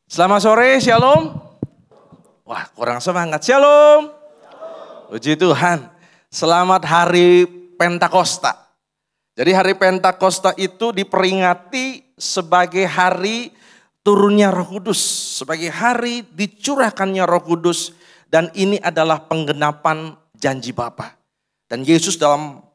Selamat sore, shalom. Wah, kurang semangat. Shalom. Puji Tuhan. Selamat hari Pentakosta. Jadi hari Pentakosta itu diperingati sebagai hari turunnya Roh Kudus, sebagai hari dicurahkannya Roh Kudus, dan ini adalah penggenapan janji Bapa. Dan Yesus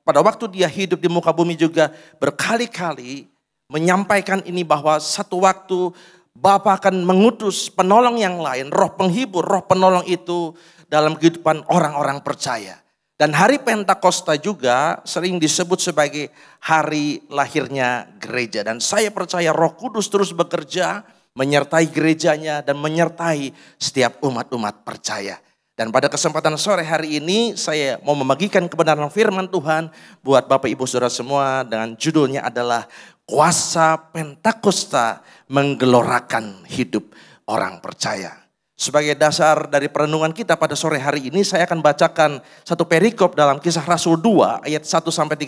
pada waktu dia hidup di muka bumi juga berkali-kali menyampaikan ini bahwa satu waktu Bapa akan mengutus penolong yang lain, roh penghibur, roh penolong itu dalam kehidupan orang-orang percaya. Dan hari Pentakosta juga sering disebut sebagai hari lahirnya gereja. Dan saya percaya Roh Kudus terus bekerja, menyertai gerejanya dan menyertai setiap umat-umat percaya. Dan pada kesempatan sore hari ini saya mau membagikan kebenaran firman Tuhan buat Bapak Ibu Saudara semua, dengan judulnya adalah Kuasa Pentakosta Menggelorakan Hidup Orang Percaya. Sebagai dasar dari perenungan kita pada sore hari ini, saya akan bacakan satu perikop dalam Kisah Rasul 2 ayat 1-13.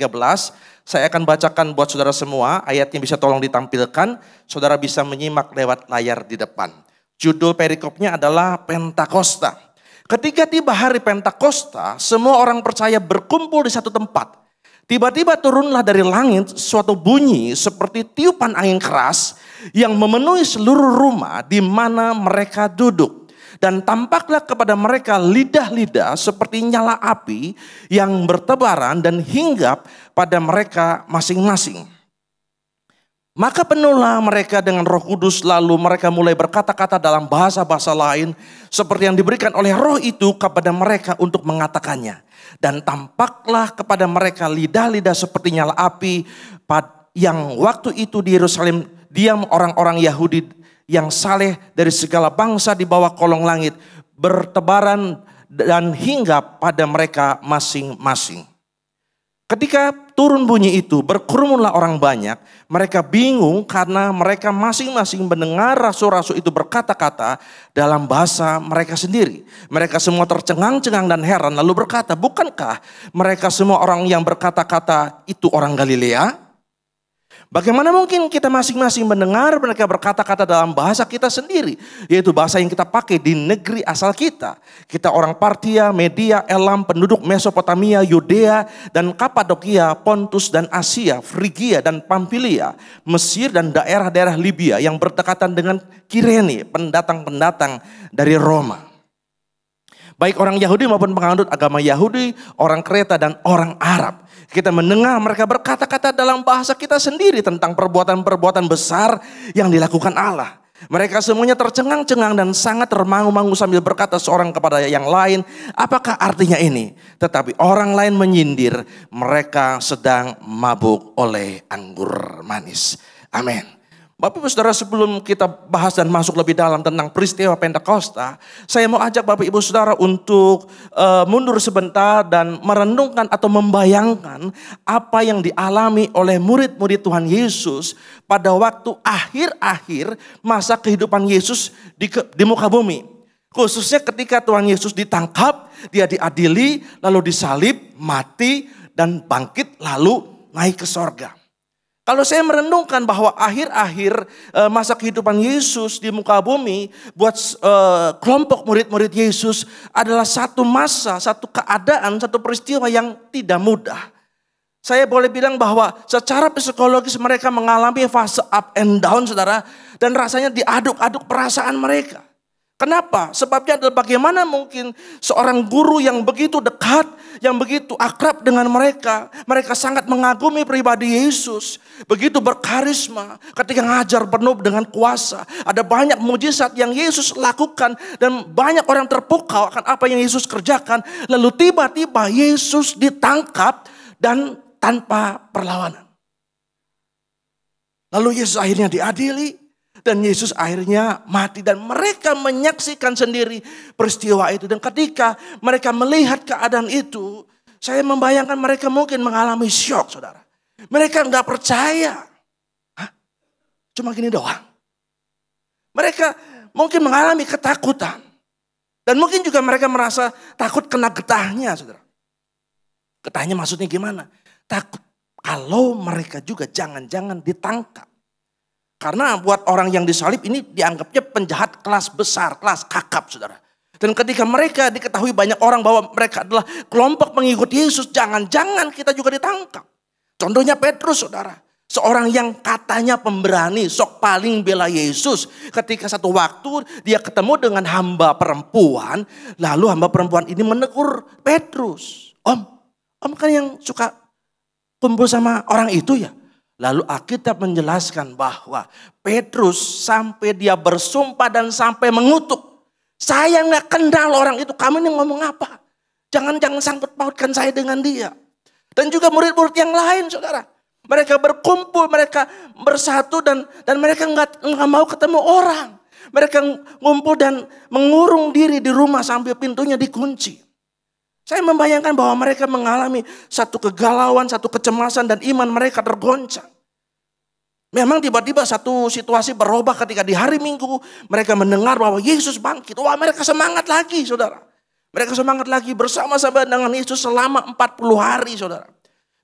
Saya akan bacakan buat saudara semua, ayatnya bisa tolong ditampilkan. Saudara bisa menyimak lewat layar di depan. Judul perikopnya adalah Pentakosta. Ketika tiba hari Pentakosta, semua orang percaya berkumpul di satu tempat. Tiba-tiba turunlah dari langit suatu bunyi seperti tiupan angin keras yang memenuhi seluruh rumah di mana mereka duduk. Dan tampaklah kepada mereka lidah-lidah seperti nyala api yang bertebaran dan hinggap pada mereka masing-masing. Maka penuhlah mereka dengan Roh Kudus, lalu mereka mulai berkata-kata dalam bahasa-bahasa lain seperti yang diberikan oleh Roh itu kepada mereka untuk mengatakannya. Dan tampaklah kepada mereka lidah-lidah seperti nyala api yang waktu itu di Yerusalem diam orang-orang Yahudi yang saleh dari segala bangsa di bawah kolong langit, bertebaran dan hinggap pada mereka masing-masing. Ketika turun bunyi itu, berkerumunlah orang banyak. Mereka bingung karena mereka masing-masing mendengar rasul-rasul itu berkata-kata dalam bahasa mereka sendiri. Mereka semua tercengang-cengang dan heran, lalu berkata, bukankah mereka semua orang yang berkata-kata itu orang Galilea? Bagaimana mungkin kita masing-masing mendengar mereka berkata-kata dalam bahasa kita sendiri, yaitu bahasa yang kita pakai di negeri asal kita. Kita orang Partia, Media, Elam, penduduk Mesopotamia, Yudea dan Kapadokia, Pontus dan Asia, Frigia dan Pamfilia, Mesir dan daerah-daerah Libya yang berdekatan dengan Kirene, pendatang-pendatang dari Roma. Baik orang Yahudi maupun penganut agama Yahudi, orang Kreta dan orang Arab. Kita mendengar mereka berkata-kata dalam bahasa kita sendiri tentang perbuatan-perbuatan besar yang dilakukan Allah. Mereka semuanya tercengang-cengang dan sangat termangu-mangu sambil berkata seorang kepada yang lain, apakah artinya ini? Tetapi orang lain menyindir, mereka sedang mabuk oleh anggur manis. Amin. Bapak Ibu Saudara, sebelum kita bahas dan masuk lebih dalam tentang peristiwa Pentakosta, saya mau ajak Bapak Ibu Saudara untuk mundur sebentar dan merenungkan atau membayangkan apa yang dialami oleh murid-murid Tuhan Yesus pada waktu akhir-akhir masa kehidupan Yesus di muka bumi. Khususnya ketika Tuhan Yesus ditangkap, dia diadili, lalu disalib, mati, dan bangkit lalu naik ke sorga. Kalau saya merenungkan bahwa akhir-akhir masa kehidupan Yesus di muka bumi buat kelompok murid-murid Yesus adalah satu masa, satu keadaan, satu peristiwa yang tidak mudah. Saya boleh bilang bahwa secara psikologis mereka mengalami fase up and down, saudara, dan rasanya diaduk-aduk perasaan mereka. Kenapa? Sebabnya adalah bagaimana mungkin seorang guru yang begitu dekat, yang begitu akrab dengan mereka. Mereka sangat mengagumi pribadi Yesus. Begitu berkarisma, ketika ngajar penuh dengan kuasa. Ada banyak mujizat yang Yesus lakukan dan banyak orang terpukau akan apa yang Yesus kerjakan. Lalu tiba-tiba Yesus ditangkap dan tanpa perlawanan. Lalu Yesus akhirnya diadili. Dan Yesus akhirnya mati dan mereka menyaksikan sendiri peristiwa itu. Dan ketika mereka melihat keadaan itu, saya membayangkan mereka mungkin mengalami syok, saudara. Mereka nggak percaya. Hah? Cuma gini doang. Mereka mungkin mengalami ketakutan. Dan mungkin juga mereka merasa takut kena getahnya, saudara. Getahnya maksudnya gimana? Takut kalau mereka juga jangan-jangan ditangkap. Karena buat orang yang disalib ini dianggapnya penjahat kelas besar, kelas kakap saudara. Dan ketika mereka diketahui banyak orang bahwa mereka adalah kelompok pengikut Yesus, jangan-jangan kita juga ditangkap. Contohnya Petrus saudara. Seorang yang katanya pemberani, sok paling bela Yesus. Ketika satu waktu dia ketemu dengan hamba perempuan. Lalu hamba perempuan ini menegur Petrus. Om kan yang suka kumpul sama orang itu ya. Lalu Alkitab menjelaskan bahwa Petrus sampai dia bersumpah dan sampai mengutuk. Saya gak kenal orang itu, kamu ini ngomong apa? Jangan sangkut pautkan saya dengan dia. Dan juga murid-murid yang lain saudara. Mereka berkumpul, mereka bersatu dan mereka nggak mau ketemu orang. Mereka ngumpul dan mengurung diri di rumah sambil pintunya dikunci. Saya membayangkan bahwa mereka mengalami satu kegalauan, satu kecemasan dan iman mereka tergoncang. Memang tiba-tiba satu situasi berubah ketika di hari Minggu mereka mendengar bahwa Yesus bangkit. Wah, mereka semangat lagi saudara. Mereka semangat lagi bersama-sama dengan Yesus selama 40 hari saudara.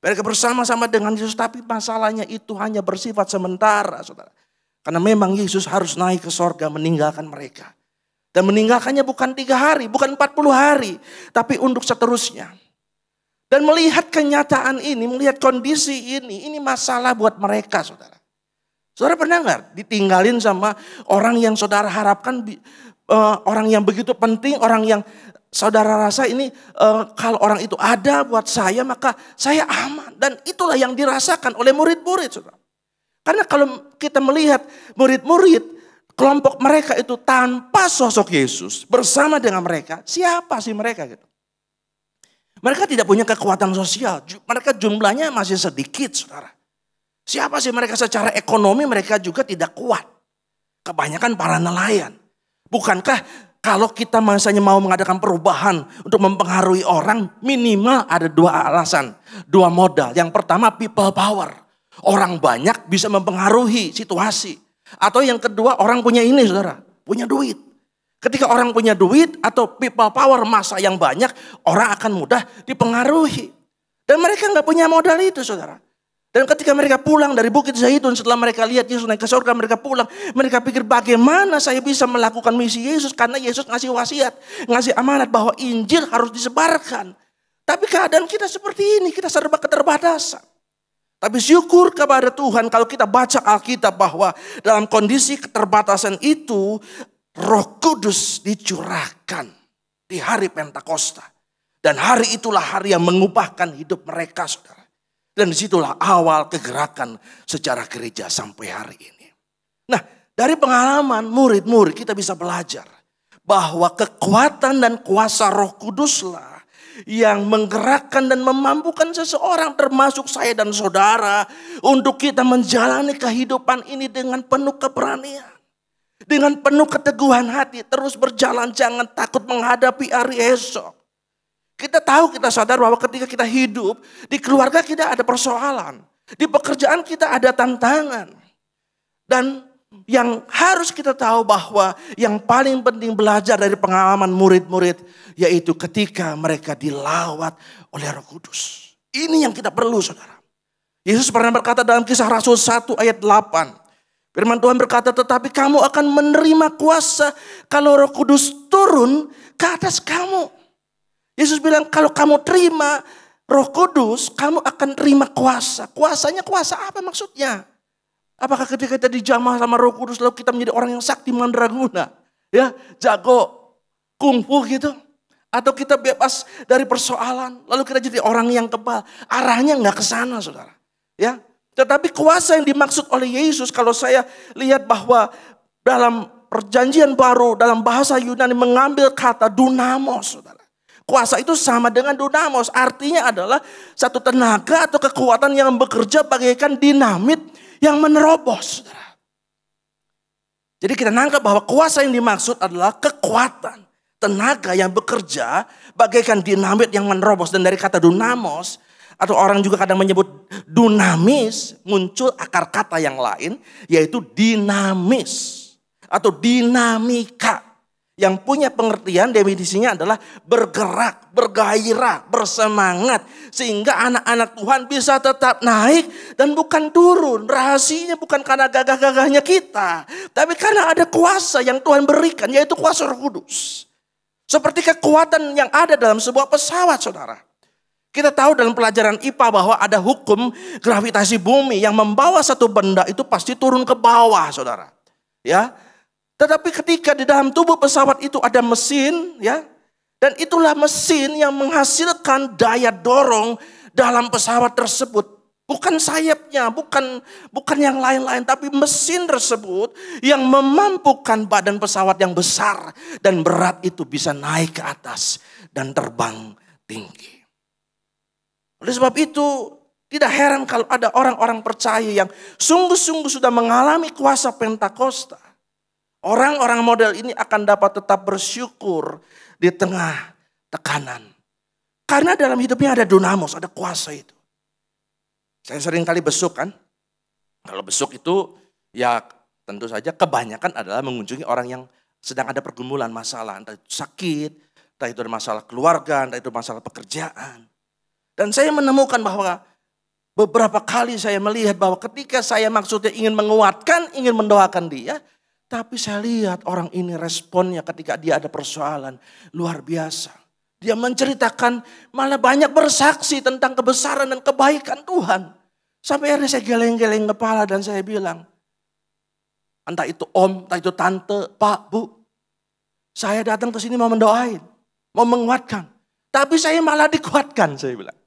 Mereka bersama-sama dengan Yesus, tapi masalahnya itu hanya bersifat sementara saudara. Karena memang Yesus harus naik ke sorga meninggalkan mereka. Dan meninggalkannya bukan 3 hari, bukan 40 hari. Tapi untuk seterusnya. Dan melihat kenyataan ini, melihat kondisi ini masalah buat mereka saudara. Saudara pernah nggak ditinggalin sama orang yang saudara harapkan, orang yang begitu penting, orang yang saudara rasa ini kalau orang itu ada buat saya maka saya aman. Dan itulah yang dirasakan oleh murid-murid saudara. Karena kalau kita melihat murid-murid, kelompok mereka itu tanpa sosok Yesus bersama dengan mereka, siapa sih mereka gitu? Mereka tidak punya kekuatan sosial, mereka jumlahnya masih sedikit saudara. Siapa sih mereka secara ekonomi mereka juga tidak kuat. Kebanyakan para nelayan. Bukankah kalau kita misalnya mau mengadakan perubahan untuk mempengaruhi orang, minimal ada 2 alasan, 2 modal. Yang pertama people power. Orang banyak bisa mempengaruhi situasi. Atau yang kedua orang punya ini saudara, punya duit. Ketika orang punya duit atau people power, massa yang banyak, orang akan mudah dipengaruhi. Dan mereka gak punya modal itu saudara. Dan ketika mereka pulang dari Bukit Zaitun, setelah mereka lihat Yesus naik ke surga, mereka pulang. Mereka pikir bagaimana saya bisa melakukan misi Yesus. Karena Yesus ngasih wasiat, ngasih amanat bahwa Injil harus disebarkan. Tapi keadaan kita seperti ini, kita serba keterbatasan. Tapi syukur kepada Tuhan kalau kita baca Alkitab bahwa dalam kondisi keterbatasan itu, Roh Kudus dicurahkan di hari Pentakosta. Dan hari itulah hari yang mengubahkan hidup mereka saudara. Dan disitulah awal kegerakan sejarah gereja sampai hari ini. Nah, dari pengalaman murid-murid kita bisa belajar bahwa kekuatan dan kuasa Roh Kuduslah yang menggerakkan dan memampukan seseorang termasuk saya dan saudara untuk kita menjalani kehidupan ini dengan penuh keberanian. Dengan penuh keteguhan hati terus berjalan, jangan takut menghadapi hari esok. Kita tahu, kita sadar bahwa ketika kita hidup, di keluarga kita ada persoalan. Di pekerjaan kita ada tantangan. Dan yang harus kita tahu bahwa yang paling penting belajar dari pengalaman murid-murid, yaitu ketika mereka dilawat oleh Roh Kudus. Ini yang kita perlu saudara. Yesus pernah berkata dalam Kisah Rasul 1 ayat 8. Firman Tuhan berkata, tetapi kamu akan menerima kuasa kalau Roh Kudus turun ke atas kamu. Yesus bilang kalau kamu terima Roh Kudus, kamu akan terima kuasa. Kuasanya kuasa apa maksudnya? Apakah ketika kita dijamah sama Roh Kudus lalu kita menjadi orang yang sakti mandraguna? Ya, jago kungfu gitu. Atau kita bebas dari persoalan, lalu kita jadi orang yang kebal. Arahnya nggak ke sana saudara. Ya, tetapi kuasa yang dimaksud oleh Yesus, kalau saya lihat bahwa dalam perjanjian baru, dalam bahasa Yunani mengambil kata dunamos saudara. Kuasa itu sama dengan dunamos, artinya adalah satu tenaga atau kekuatan yang bekerja bagaikan dinamit yang menerobos. Saudara. Jadi kita nangkap bahwa kuasa yang dimaksud adalah kekuatan, tenaga yang bekerja bagaikan dinamit yang menerobos. Dan dari kata dunamos, atau orang juga kadang menyebut dunamis, muncul akar kata yang lain yaitu dinamis atau dinamika. Yang punya pengertian definisinya adalah bergerak, bergairah, bersemangat. Sehingga anak-anak Tuhan bisa tetap naik dan bukan turun. Rahasianya bukan karena gagah-gagahnya kita. Tapi karena ada kuasa yang Tuhan berikan, yaitu kuasa Roh Kudus. Seperti kekuatan yang ada dalam sebuah pesawat, saudara. Kita tahu dalam pelajaran IPA bahwa ada hukum gravitasi bumi yang membawa satu benda itu pasti turun ke bawah, saudara. Ya. Tetapi ketika di dalam tubuh pesawat itu ada mesin, ya, dan itulah mesin yang menghasilkan daya dorong dalam pesawat tersebut. Bukan sayapnya, bukan yang lain-lain, tapi mesin tersebut yang memampukan badan pesawat yang besar dan berat itu bisa naik ke atas dan terbang tinggi. Oleh sebab itu, tidak heran kalau ada orang-orang percaya yang sungguh-sungguh sudah mengalami kuasa Pentakosta. Orang-orang model ini akan dapat tetap bersyukur di tengah tekanan. Karena dalam hidupnya ada dunamos, ada kuasa itu. Saya sering kali besuk kan. Kalau besuk itu ya tentu saja kebanyakan adalah mengunjungi orang yang sedang ada pergumulan masalah. Entah itu sakit, entah itu ada masalah keluarga, entah itu masalah pekerjaan. Dan saya menemukan bahwa beberapa kali saya melihat bahwa ketika saya maksudnya ingin menguatkan, ingin mendoakan dia. Tapi saya lihat orang ini responnya ketika dia ada persoalan luar biasa. Dia menceritakan malah banyak bersaksi tentang kebesaran dan kebaikan Tuhan. Sampai akhirnya saya geleng-geleng kepala dan saya bilang, entah itu om, entah itu tante, pak, bu. Saya datang ke sini mau mendoain, mau menguatkan. Tapi saya malah dikuatkan, saya bilang.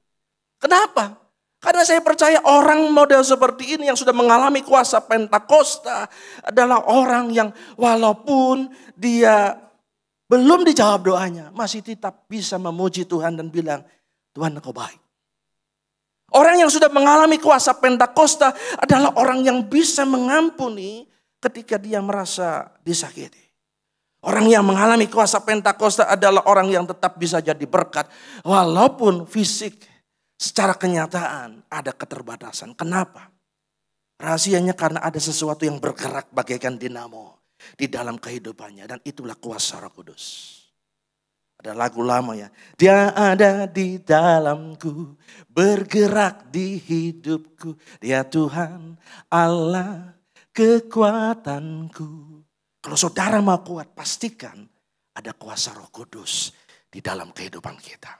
Kenapa? Karena saya percaya orang model seperti ini yang sudah mengalami kuasa Pentakosta adalah orang yang walaupun dia belum dijawab doanya, masih tetap bisa memuji Tuhan dan bilang, Tuhan Engkau baik. Orang yang sudah mengalami kuasa Pentakosta adalah orang yang bisa mengampuni ketika dia merasa disakiti. Orang yang mengalami kuasa Pentakosta adalah orang yang tetap bisa jadi berkat walaupun fisik. Secara kenyataan ada keterbatasan. Kenapa? Rahasianya karena ada sesuatu yang bergerak bagaikan dinamo di dalam kehidupannya. Dan itulah kuasa Roh Kudus. Ada lagu lama ya. Dia ada di dalamku, bergerak di hidupku. Dia Tuhan Allah kekuatanku. Kalau saudara mau kuat, pastikan ada kuasa Roh Kudus di dalam kehidupan kita.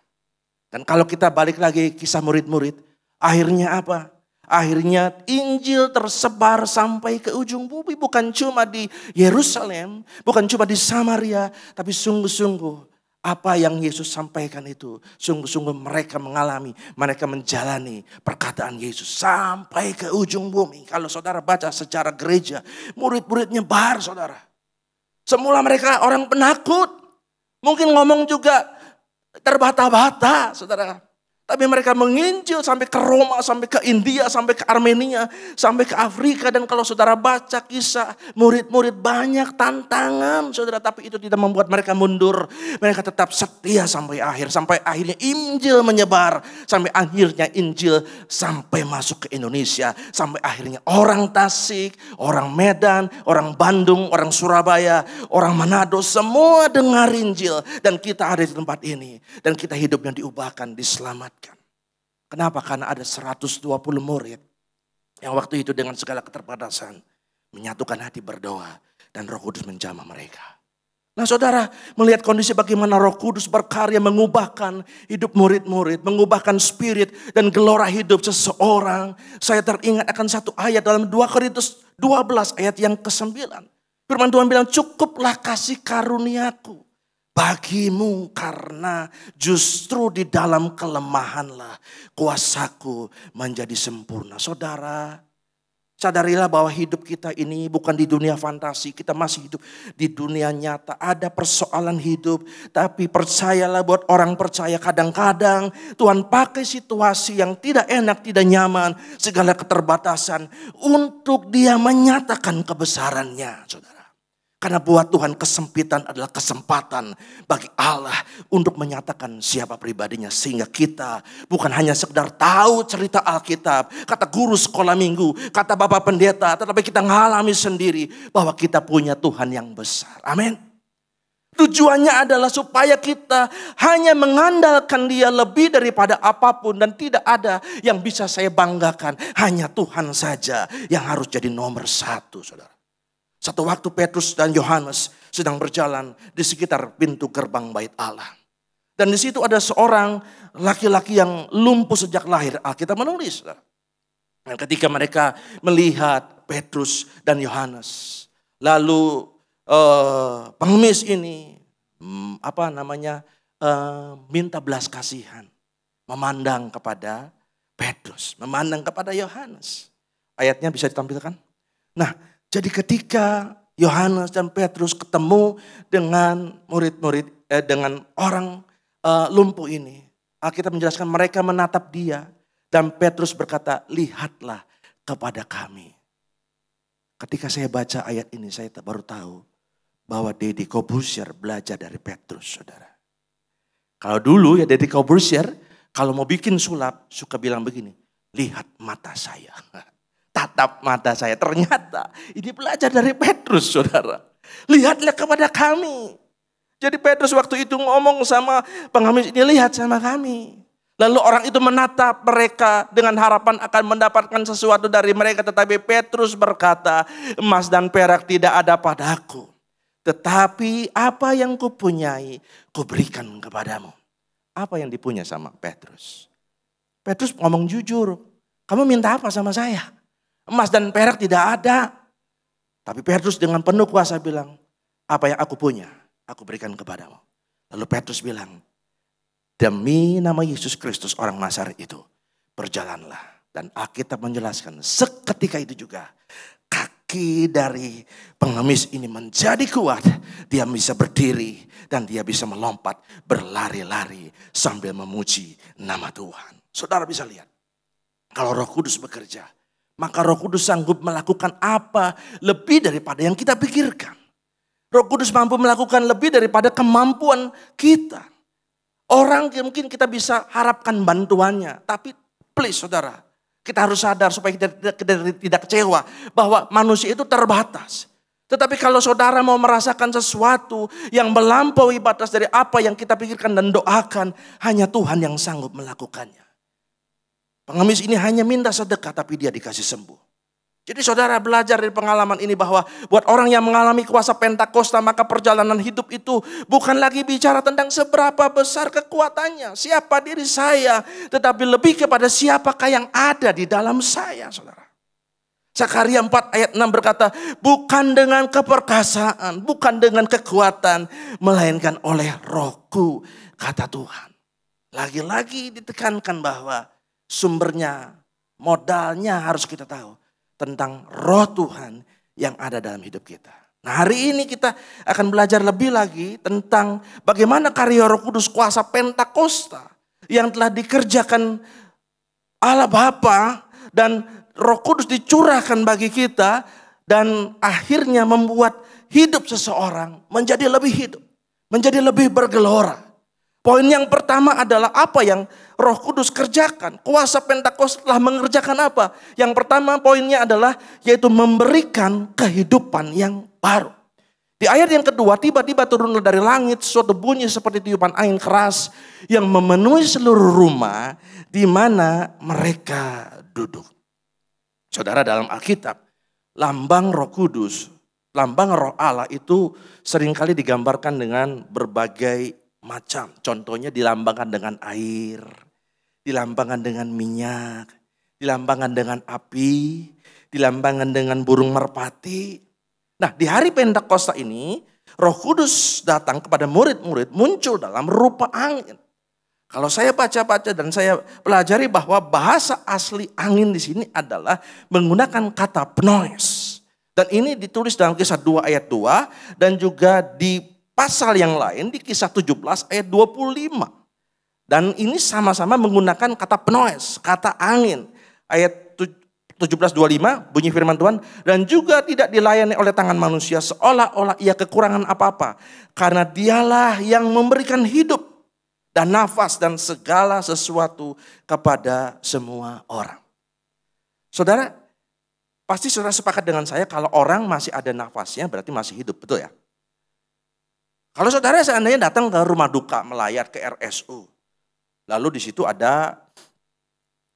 Dan kalau kita balik lagi kisah murid-murid, akhirnya apa? Akhirnya Injil tersebar sampai ke ujung bumi. Bukan cuma di Yerusalem, bukan cuma di Samaria, tapi sungguh-sungguh apa yang Yesus sampaikan itu. Sungguh-sungguh mereka mengalami, mereka menjalani perkataan Yesus sampai ke ujung bumi. Kalau saudara baca sejarah gereja, murid-murid nyebar saudara. Semula mereka orang penakut, mungkin ngomong juga terbata-bata, saudara. Tapi mereka menginjil sampai ke Roma, sampai ke India, sampai ke Armenia, sampai ke Afrika. Dan kalau saudara baca kisah murid-murid banyak tantangan, saudara. Tapi itu tidak membuat mereka mundur. Mereka tetap setia sampai akhir. Sampai akhirnya Injil menyebar. Sampai akhirnya Injil sampai masuk ke Indonesia. Sampai akhirnya orang Tasik, orang Medan, orang Bandung, orang Surabaya, orang Manado. Semua dengar Injil. Dan kita ada di tempat ini. Dan kita hidupnya diubahkan, diselamatkan. Kenapa? Karena ada 120 murid yang waktu itu dengan segala keterbatasan menyatukan hati berdoa dan Roh Kudus menjamah mereka. Nah saudara, melihat kondisi bagaimana Roh Kudus berkarya mengubahkan hidup murid-murid, mengubahkan spirit dan gelora hidup seseorang. Saya teringat akan satu ayat dalam 2 Korintus 12 ayat yang ke-9. Firman Tuhan bilang, cukuplah kasih karuniaku bagimu karena justru di dalam kelemahanlah kuasaku menjadi sempurna. Saudara, sadarilah bahwa hidup kita ini bukan di dunia fantasi. Kita masih hidup di dunia nyata. Ada persoalan hidup. Tapi percayalah buat orang percaya kadang-kadang Tuhan pakai situasi yang tidak enak, tidak nyaman. Segala keterbatasan untuk dia menyatakan kebesarannya, saudara. Karena buat Tuhan kesempitan adalah kesempatan bagi Allah untuk menyatakan siapa pribadinya. Sehingga kita bukan hanya sekedar tahu cerita Alkitab, kata guru sekolah minggu, kata bapak pendeta. Tetapi kita ngalami sendiri bahwa kita punya Tuhan yang besar. Amin. Tujuannya adalah supaya kita hanya mengandalkan Dia lebih daripada apapun. Dan tidak ada yang bisa saya banggakan. Hanya Tuhan saja yang harus jadi nomor satu, saudara. Satu waktu Petrus dan Yohanes sedang berjalan di sekitar pintu gerbang bait Allah. Dan di situ ada seorang laki-laki yang lumpuh sejak lahir. Alkitab menulis. Dan ketika mereka melihat Petrus dan Yohanes, lalu pengemis ini minta belas kasihan, memandang kepada Petrus, memandang kepada Yohanes. Ayatnya bisa ditampilkan. Nah, jadi ketika Yohanes dan Petrus ketemu dengan murid-murid, dengan orang lumpuh ini, Alkitab menjelaskan mereka menatap dia dan Petrus berkata, lihatlah kepada kami. Ketika saya baca ayat ini, saya baru tahu bahwa Deddy Corbuzier belajar dari Petrus, saudara. Kalau dulu ya Deddy Corbuzier, kalau mau bikin sulap, suka bilang begini, lihat mata saya, tatap mata saya. Ternyata ini belajar dari Petrus, saudara. Lihatlah kepada kami. Jadi Petrus waktu itu ngomong sama pengemis ini, lihat sama kami. Lalu orang itu menatap mereka dengan harapan akan mendapatkan sesuatu dari mereka. Tetapi Petrus berkata, emas dan perak tidak ada padaku. Tetapi apa yang kupunyai, kuberikan kepadamu. Apa yang dipunya sama Petrus? Petrus ngomong jujur. Kamu minta apa sama saya? Emas dan perak tidak ada. Tapi Petrus dengan penuh kuasa bilang, apa yang aku punya, aku berikan kepadamu. Lalu Petrus bilang, demi nama Yesus Kristus orang Nazaret itu, berjalanlah. Dan Alkitab menjelaskan, seketika itu juga kaki dari pengemis ini menjadi kuat. Dia bisa berdiri dan dia bisa melompat, berlari-lari sambil memuji nama Tuhan. Saudara bisa lihat, kalau Roh Kudus bekerja, maka Roh Kudus sanggup melakukan apa lebih daripada yang kita pikirkan. Roh Kudus mampu melakukan lebih daripada kemampuan kita. Orang yang mungkin kita bisa harapkan bantuannya. Tapi please saudara, kita harus sadar supaya kita tidak kecewa bahwa manusia itu terbatas. Tetapi kalau saudara mau merasakan sesuatu yang melampaui batas dari apa yang kita pikirkan dan doakan, hanya Tuhan yang sanggup melakukannya. Pengemis ini hanya minta sedekah tapi dia dikasih sembuh. Jadi saudara belajar dari pengalaman ini bahwa buat orang yang mengalami kuasa Pentakosta, maka perjalanan hidup itu bukan lagi bicara tentang seberapa besar kekuatannya, siapa diri saya, tetapi lebih kepada siapakah yang ada di dalam saya, saudara. Zakaria 4 ayat 6 berkata, bukan dengan keperkasaan, bukan dengan kekuatan, melainkan oleh Rohku, kata Tuhan. Lagi-lagi ditekankan bahwa sumbernya, modalnya harus kita tahu. Tentang roh Tuhan yang ada dalam hidup kita. Nah hari ini kita akan belajar lebih lagi tentang bagaimana karya Roh Kudus kuasa Pentakosta yang telah dikerjakan Allah Bapa dan Roh Kudus dicurahkan bagi kita dan akhirnya membuat hidup seseorang menjadi lebih hidup, menjadi lebih bergelora. Poin yang pertama adalah apa yang Roh Kudus kerjakan. Kuasa Pentakosta telah mengerjakan apa? Yang pertama poinnya adalah yaitu memberikan kehidupan yang baru. Di ayat yang kedua, tiba-tiba turunlah dari langit suatu bunyi seperti tiupan angin keras yang memenuhi seluruh rumah di mana mereka duduk. Saudara, dalam Alkitab, lambang Roh Kudus, lambang Roh Allah itu seringkali digambarkan dengan berbagai macam. Contohnya dilambangkan dengan air, dilambangkan dengan minyak, dilambangkan dengan api, dilambangkan dengan burung merpati. Nah di hari Pentakosta ini Roh Kudus datang kepada murid-murid muncul dalam rupa angin. Kalau saya baca-baca dan saya pelajari bahwa bahasa asli angin di sini adalah menggunakan kata pnoes. Dan ini ditulis dalam Kisah 2 ayat 2 dan juga di pasal yang lain di Kisah 17 ayat 25. Dan ini sama-sama menggunakan kata pnoes, kata angin. Ayat 17:25 bunyi firman Tuhan. Dan juga tidak dilayani oleh tangan manusia seolah-olah ia kekurangan apa-apa. Karena dialah yang memberikan hidup dan nafas dan segala sesuatu kepada semua orang. Saudara, pasti saudara sepakat dengan saya kalau orang masih ada nafasnya berarti masih hidup, betul ya? Kalau saudara seandainya datang ke rumah duka, melayat ke RSU. Lalu di situ ada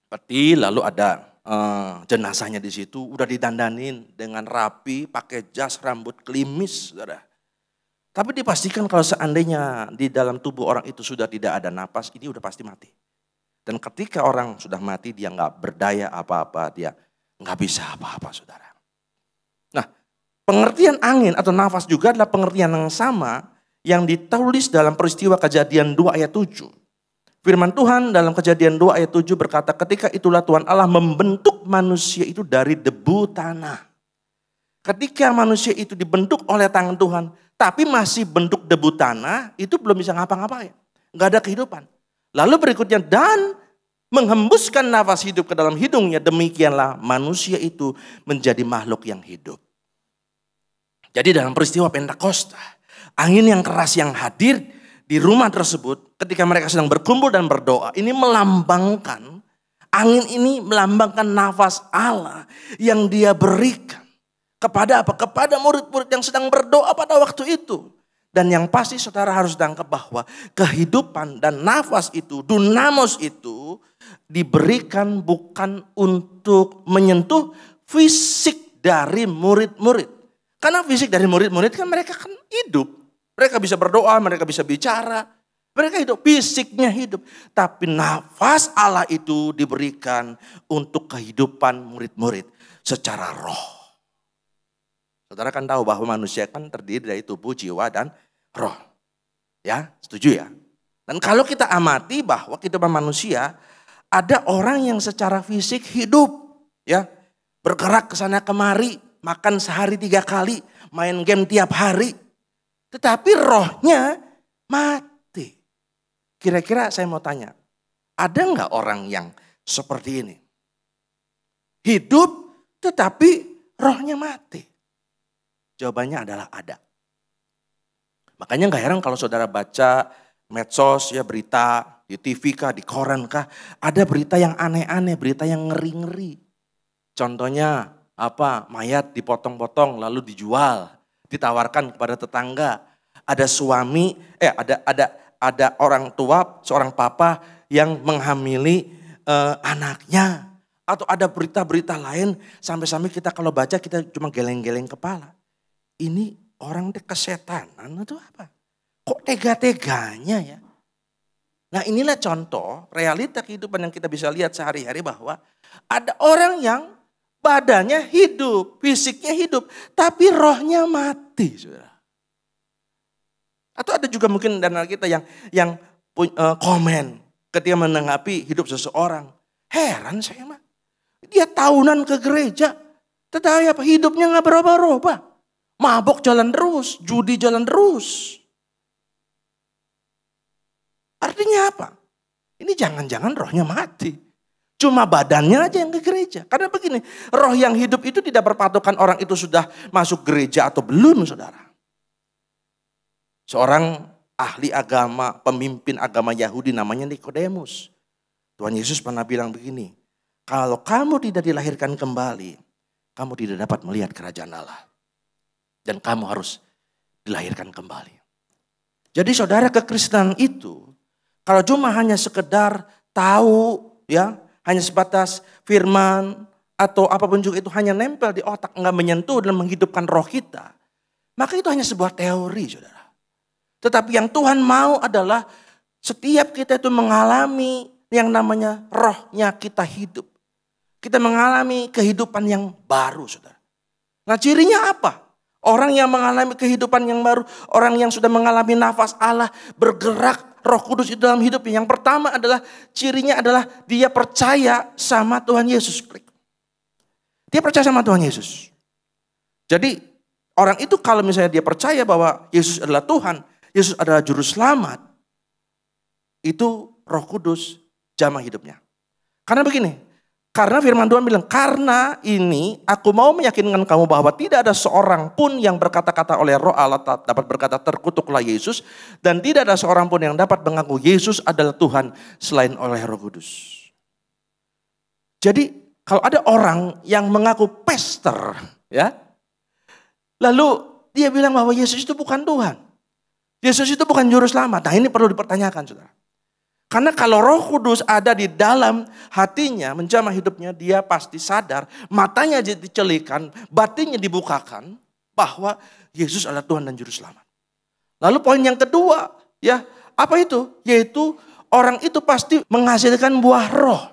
peti, lalu ada jenazahnya di situ. Udah didandanin dengan rapi, pakai jas, rambut klimis, saudara. Tapi dipastikan kalau seandainya di dalam tubuh orang itu sudah tidak ada napas, ini udah pasti mati. Dan ketika orang sudah mati, dia nggak berdaya apa-apa, dia nggak bisa apa-apa, saudara. Nah, pengertian angin atau nafas juga adalah pengertian yang sama yang ditulis dalam peristiwa Kejadian 2 ayat 7. Firman Tuhan dalam Kejadian 2 ayat 7 berkata, ketika itulah Tuhan Allah membentuk manusia itu dari debu tanah. Ketika manusia itu dibentuk oleh tangan Tuhan, tapi masih bentuk debu tanah, itu belum bisa ngapa-ngapain. Nggak ada kehidupan. Lalu berikutnya, dan menghembuskan nafas hidup ke dalam hidungnya, demikianlah manusia itu menjadi makhluk yang hidup. Jadi dalam peristiwa Pentakosta, angin yang keras yang hadir di rumah tersebut ketika mereka sedang berkumpul dan berdoa, ini melambangkan, angin ini melambangkan nafas Allah yang dia berikan. Kepada apa? Kepada murid-murid yang sedang berdoa pada waktu itu. Dan yang pasti saudara harus tangkap bahwa kehidupan dan nafas itu, dunamos itu diberikan bukan untuk menyentuh fisik dari murid-murid. Karena fisik dari murid-murid kan mereka kan hidup. Mereka bisa berdoa, mereka bisa bicara. Mereka hidup, fisiknya hidup. Tapi nafas Allah itu diberikan untuk kehidupan murid-murid secara roh. Saudara kan tahu bahwa manusia kan terdiri dari tubuh, jiwa, dan roh. Ya, setuju ya? Dan kalau kita amati bahwa kehidupan manusia, ada orang yang secara fisik hidup. Ya, bergerak ke sana kemari, makan sehari 3 kali, main game tiap hari. Tetapi rohnya mati. Kira-kira saya mau tanya, ada nggak orang yang seperti ini? Hidup tetapi rohnya mati. Jawabannya adalah ada. Makanya gak heran kalau saudara baca medsos, ya berita di TV kah, di koran kah, ada berita yang aneh-aneh, berita yang ngeri-ngeri. Contohnya apa? Mayat dipotong-potong lalu dijual, ditawarkan kepada tetangga. Ada suami, ada orang tua, seorang papa yang menghamili anaknya. Atau ada berita-berita lain sampai-sampai kita kalau baca kita cuma geleng-geleng kepala. Ini orang kesetanan atau apa? Kok tega-teganya ya? Nah inilah contoh realita kehidupan yang kita bisa lihat sehari-hari bahwa ada orang yang badannya hidup, fisiknya hidup, tapi rohnya mati. Saudara. Atau ada juga mungkin dari kita yang komen ketika menanggapi hidup seseorang. Heran saya mah, dia tahunan ke gereja, tetapi apa hidupnya nggak berubah-ubah. Mabok jalan terus, judi jalan terus. Artinya apa? Ini jangan-jangan rohnya mati. Cuma badannya aja yang ke gereja. Karena begini, roh yang hidup itu tidak berpatokan orang itu sudah masuk gereja atau belum, saudara. Seorang ahli agama, pemimpin agama Yahudi namanya Nikodemus. Tuhan Yesus pernah bilang begini, kalau kamu tidak dilahirkan kembali, kamu tidak dapat melihat kerajaan Allah. Dan kamu harus dilahirkan kembali. Jadi saudara, kekristenan itu kalau cuma hanya sekedar tahu ya, hanya sebatas firman atau apapun juga itu hanya nempel di otak, enggak menyentuh dan menghidupkan roh kita, maka itu hanya sebuah teori, saudara. Tetapi yang Tuhan mau adalah setiap kita itu mengalami yang namanya rohnya kita hidup. Kita mengalami kehidupan yang baru, saudara. Nah cirinya apa? Orang yang mengalami kehidupan yang baru, orang yang sudah mengalami nafas Allah bergerak, Roh Kudus itu dalam hidupnya. Yang pertama adalah cirinya adalah dia percaya sama Tuhan Yesus. Dia percaya sama Tuhan Yesus. Jadi orang itu kalau misalnya dia percaya bahwa Yesus adalah Tuhan, Yesus adalah juru selamat, itu Roh Kudus jamah hidupnya. Karena begini, karena firman Tuhan bilang, karena ini aku mau meyakinkan kamu bahwa tidak ada seorang pun yang berkata-kata oleh Roh Allah dapat berkata terkutuklah Yesus. Dan tidak ada seorang pun yang dapat mengaku Yesus adalah Tuhan selain oleh Roh Kudus. Jadi kalau ada orang yang mengaku pastor, ya, lalu dia bilang bahwa Yesus itu bukan Tuhan. Yesus itu bukan juru selamat. Nah ini perlu dipertanyakan saudara. Karena kalau Roh Kudus ada di dalam hatinya, menjamah hidupnya, dia pasti sadar, matanya dicelikan, batinnya dibukakan, bahwa Yesus adalah Tuhan dan Juru Selamat. Lalu poin yang kedua, ya apa itu? Yaitu orang itu pasti menghasilkan buah roh.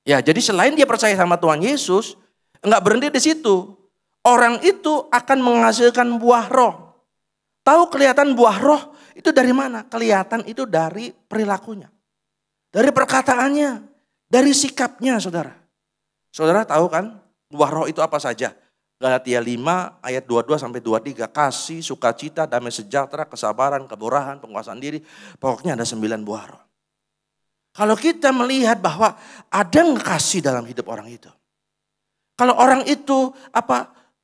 Ya jadi selain dia percaya sama Tuhan Yesus, enggak berhenti di situ. Orang itu akan menghasilkan buah roh. Tahu kelihatan buah roh itu dari mana? Kelihatan itu dari perilakunya. Dari perkataannya. Dari sikapnya saudara. Saudara tahu kan buah roh itu apa saja? Galatia 5 ayat 22-23. Kasih, sukacita, damai sejahtera, kesabaran, kemurahan, penguasaan diri. Pokoknya ada 9 buah roh. Kalau kita melihat bahwa ada kasih dalam hidup orang itu. Kalau orang itu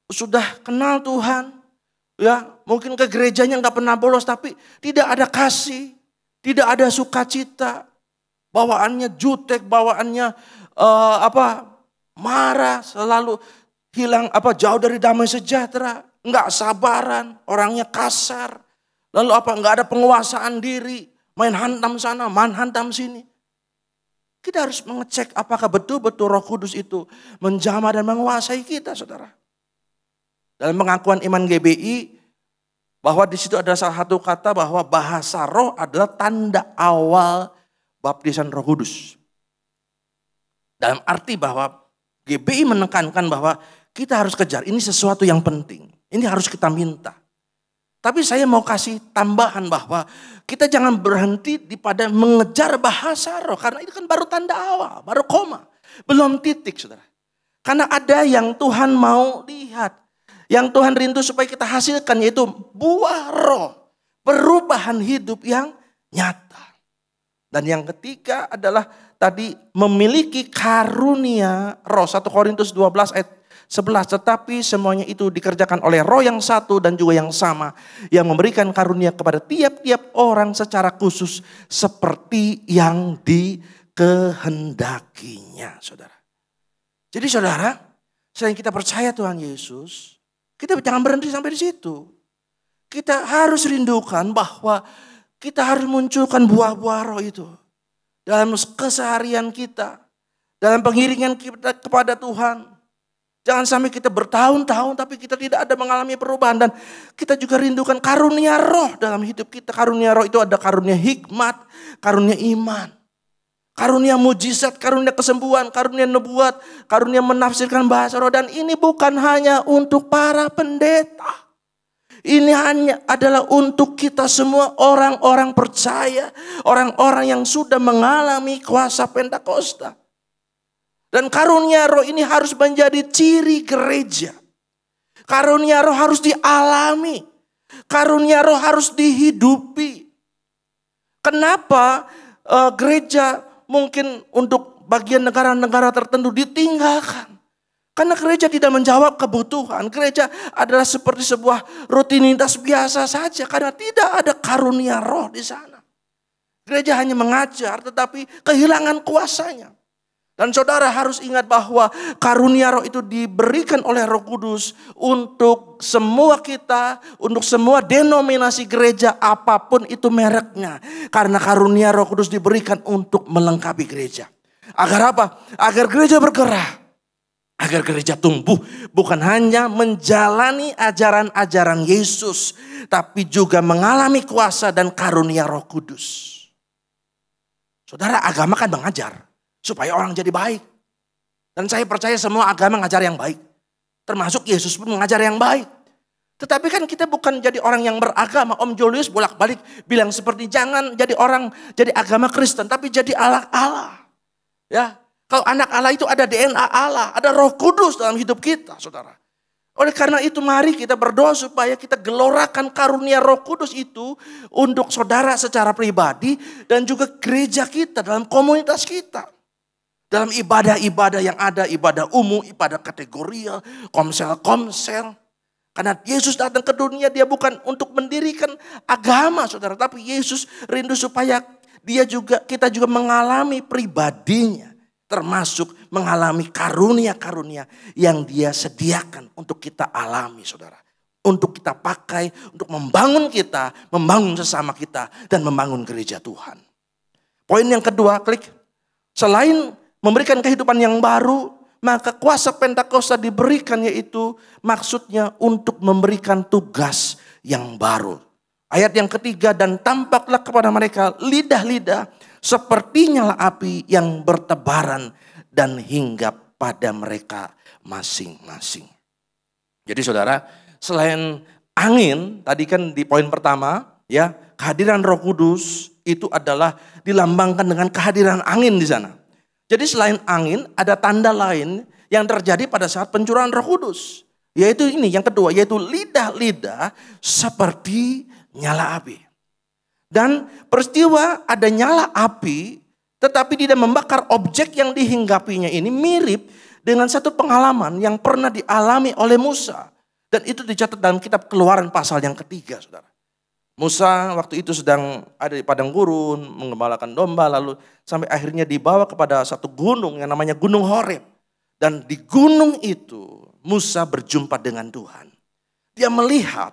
sudah kenal Tuhan. Ya, mungkin ke gerejanya nggak pernah bolos, tapi tidak ada kasih, tidak ada sukacita, bawaannya jutek, bawaannya marah, selalu hilang jauh dari damai sejahtera, nggak sabaran, orangnya kasar, lalu nggak ada penguasaan diri, main hantam sana, main hantam sini. Kita harus mengecek apakah betul-betul Roh Kudus itu menjamah dan menguasai kita, saudara. Dalam pengakuan iman GBI, bahwa di situ ada salah satu kata bahwa bahasa roh adalah tanda awal baptisan Roh Kudus. Dalam arti bahwa GBI menekankan bahwa kita harus kejar, ini sesuatu yang penting. Ini harus kita minta. Tapi saya mau kasih tambahan bahwa kita jangan berhenti pada mengejar bahasa roh. Karena itu kan baru tanda awal, baru koma. Belum titik, saudara. Karena ada yang Tuhan mau lihat. Yang Tuhan rindu supaya kita hasilkan, yaitu buah roh. Perubahan hidup yang nyata. Dan yang ketiga adalah tadi memiliki karunia roh. 1 Korintus 12 ayat 11. Tetapi semuanya itu dikerjakan oleh roh yang satu dan juga yang sama. Yang memberikan karunia kepada tiap-tiap orang secara khusus. Seperti yang dikehendakinya, saudara. Jadi saudara, selain kita percaya Tuhan Yesus, kita jangan berhenti sampai di situ. Kita harus rindukan bahwa kita harus munculkan buah-buah roh itu. Dalam keseharian kita. Dalam pengiringan kita kepada Tuhan. Jangan sampai kita bertahun-tahun tapi kita tidak ada mengalami perubahan. Dan kita juga rindukan karunia roh dalam hidup kita. Karunia roh itu ada karunia hikmat, karunia iman. Karunia mujizat, karunia kesembuhan, karunia nubuat, karunia menafsirkan bahasa roh. Dan ini bukan hanya untuk para pendeta. Ini hanya adalah untuk kita semua orang-orang percaya. Orang-orang yang sudah mengalami kuasa Pentakosta. Dan karunia roh ini harus menjadi ciri gereja. Karunia roh harus dialami. Karunia roh harus dihidupi. Kenapa gereja mungkin untuk bagian negara-negara tertentu ditinggalkan? Karena gereja tidak menjawab kebutuhan. Gereja adalah seperti sebuah rutinitas biasa saja. Karena tidak ada karunia roh di sana. Gereja hanya mengajar tetapi kehilangan kuasanya. Dan saudara harus ingat bahwa karunia roh itu diberikan oleh Roh Kudus untuk semua kita, untuk semua denominasi gereja apapun itu mereknya. Karena karunia Roh Kudus diberikan untuk melengkapi gereja. Agar apa? Agar gereja bergerak. Agar gereja tumbuh, bukan hanya menjalani ajaran-ajaran Yesus, tapi juga mengalami kuasa dan karunia Roh Kudus. Saudara, agama kan mengajar supaya orang jadi baik. Dan saya percaya semua agama mengajar yang baik. Termasuk Yesus pun mengajar yang baik. Tetapi kan kita bukan jadi orang yang beragama. Om Julius bolak-balik bilang seperti jangan jadi orang, jadi agama Kristen, tapi jadi anak Allah. Ya, kalau anak Allah itu ada DNA Allah, ada Roh Kudus dalam hidup kita, saudara. Oleh karena itu mari kita berdoa supaya kita gelorakan karunia Roh Kudus itu untuk saudara secara pribadi dan juga gereja kita dalam komunitas kita. Dalam ibadah-ibadah yang ada, ibadah umum, ibadah kategorial, komsel-komsel. Karena Yesus datang ke dunia dia bukan untuk mendirikan agama, saudara. Tapi Yesus rindu supaya kita juga mengalami pribadinya. Termasuk mengalami karunia-karunia yang dia sediakan untuk kita alami, saudara. untuk kita pakai, untuk membangun kita, membangun sesama kita, dan membangun gereja Tuhan. Poin yang kedua, klik. Selain memberikan kehidupan yang baru, maka kuasa Pentakosta diberikan, yaitu maksudnya untuk memberikan tugas yang baru. Ayat yang ketiga, dan tampaklah kepada mereka lidah-lidah seperti nyala api yang bertebaran dan hinggap pada mereka masing-masing. Jadi saudara, selain angin, tadi kan di poin pertama, ya, kehadiran Roh Kudus itu adalah dilambangkan dengan kehadiran angin di sana. Jadi selain angin, ada tanda lain yang terjadi pada saat pencurahan Roh Kudus. Yaitu ini, yang kedua, yaitu lidah-lidah seperti nyala api. Dan peristiwa ada nyala api, tetapi tidak membakar objek yang dihinggapinya ini mirip dengan satu pengalaman yang pernah dialami oleh Musa. Dan itu dicatat dalam kitab Keluaran pasal yang ketiga, saudara. Musa waktu itu sedang ada di padang gurun, menggembalakan domba, lalu sampai akhirnya dibawa kepada satu gunung yang namanya Gunung Horeb. Dan di gunung itu Musa berjumpa dengan Tuhan. Dia melihat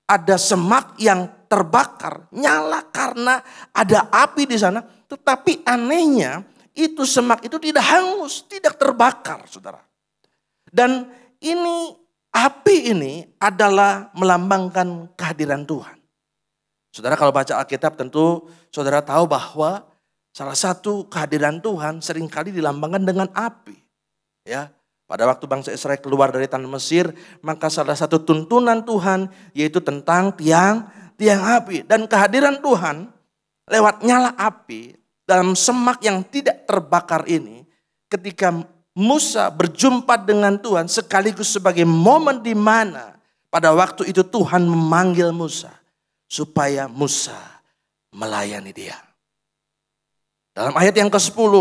ada semak yang terbakar, nyala karena ada api di sana. Tetapi anehnya itu semak itu tidak hangus, tidak terbakar, saudara. Dan ini, api ini adalah melambangkan kehadiran Tuhan. Saudara kalau baca Alkitab tentu saudara tahu bahwa salah satu kehadiran Tuhan seringkali dilambangkan dengan api. Ya, pada waktu bangsa Israel keluar dari tanah Mesir, maka salah satu tuntunan Tuhan yaitu tentang tiang api. Dan kehadiran Tuhan lewat nyala api dalam semak yang tidak terbakar ini, ketika Musa berjumpa dengan Tuhan sekaligus sebagai momen di mana pada waktu itu Tuhan memanggil Musa supaya Musa melayani dia. Dalam ayat yang ke-10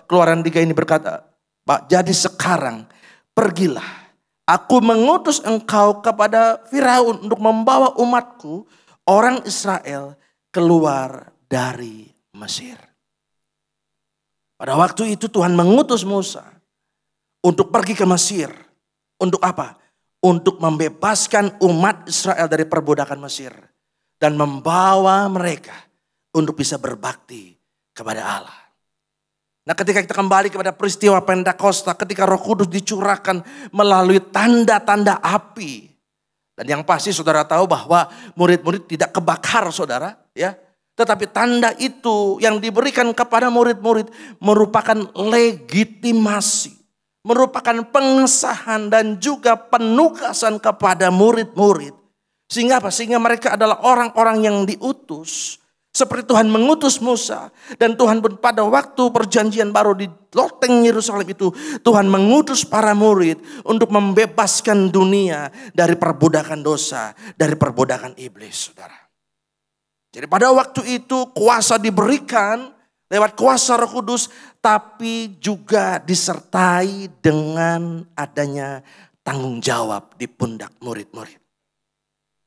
Keluaran 3 ini berkata, jadi sekarang pergilah, aku mengutus engkau kepada Firaun untuk membawa umatku orang Israel keluar dari Mesir. Pada waktu itu Tuhan mengutus Musa untuk pergi ke Mesir. Untuk apa? Untuk membebaskan umat Israel dari perbudakan Mesir. Dan membawa mereka untuk bisa berbakti kepada Allah. Nah, ketika kita kembali kepada peristiwa Pentakosta, ketika Roh Kudus dicurahkan melalui tanda-tanda api. Dan yang pasti saudara tahu bahwa murid-murid tidak kebakar, saudara, ya. Tetapi tanda itu yang diberikan kepada murid-murid merupakan legitimasi, merupakan pengesahan dan juga penugasan kepada murid-murid. Sehingga apa? Sehingga mereka adalah orang-orang yang diutus. Seperti Tuhan mengutus Musa. Dan Tuhan pun pada waktu perjanjian baru di loteng Yerusalem itu, Tuhan mengutus para murid untuk membebaskan dunia dari perbudakan dosa, dari perbudakan iblis, saudara. Jadi pada waktu itu kuasa diberikan lewat kuasa Roh Kudus, tapi juga disertai dengan adanya tanggung jawab di pundak murid-murid.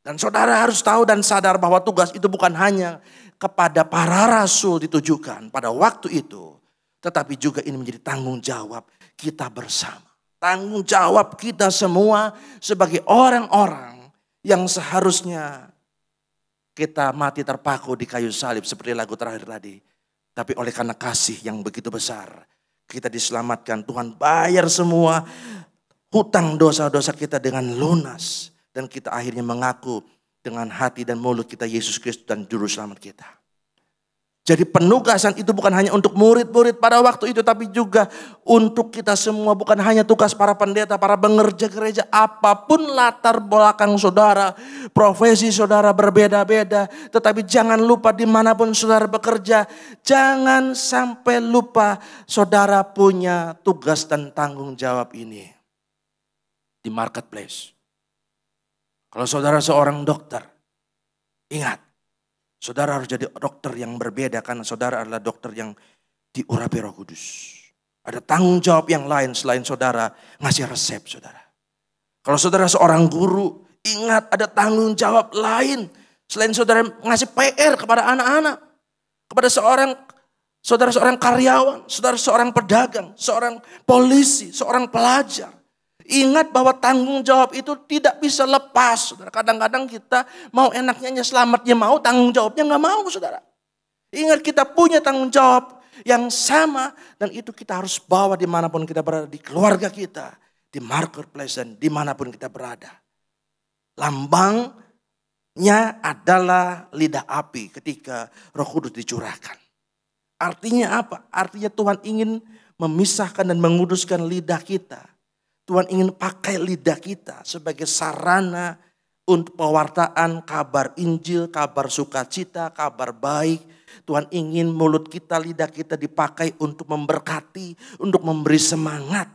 Dan saudara harus tahu dan sadar bahwa tugas itu bukan hanya kepada para rasul ditujukan pada waktu itu, tetapi juga ini menjadi tanggung jawab kita bersama. Tanggung jawab kita semua sebagai orang-orang yang seharusnya kita mati terpaku di kayu salib seperti lagu terakhir tadi. Tapi oleh karena kasih yang begitu besar, kita diselamatkan. Tuhan bayar semua hutang dosa-dosa kita dengan lunas. Dan kita akhirnya mengaku dengan hati dan mulut kita Yesus Kristus dan Juru Selamat kita. Jadi penugasan itu bukan hanya untuk murid-murid pada waktu itu, tapi juga untuk kita semua. Bukan hanya tugas para pendeta, para pengerja gereja, apapun latar belakang saudara, profesi saudara berbeda-beda. Tetapi jangan lupa dimanapun saudara bekerja, jangan sampai lupa saudara punya tugas dan tanggung jawab ini. Di marketplace. Kalau saudara seorang dokter, ingat. Saudara harus jadi dokter yang berbeda karena saudara adalah dokter yang diurapi Roh Kudus. Ada tanggung jawab yang lain selain saudara ngasih resep, saudara. Kalau saudara seorang guru, ingat ada tanggung jawab lain selain saudara ngasih PR kepada anak-anak, kepada saudara seorang karyawan, saudara seorang pedagang, seorang polisi, seorang pelajar. Ingat bahwa tanggung jawab itu tidak bisa lepas. Saudara. Kadang-kadang kita mau enaknya hanya selamatnya mau, tanggung jawabnya nggak mau, saudara. Ingat kita punya tanggung jawab yang sama. Dan itu kita harus bawa dimanapun kita berada. Di keluarga kita, di marketplace dan dimanapun kita berada. Lambangnya adalah lidah api ketika Roh Kudus dicurahkan. Artinya apa? Artinya Tuhan ingin memisahkan dan menguduskan lidah kita. Tuhan ingin pakai lidah kita sebagai sarana untuk pewartaan kabar Injil, kabar sukacita, kabar baik. Tuhan ingin mulut kita, lidah kita dipakai untuk memberkati, untuk memberi semangat.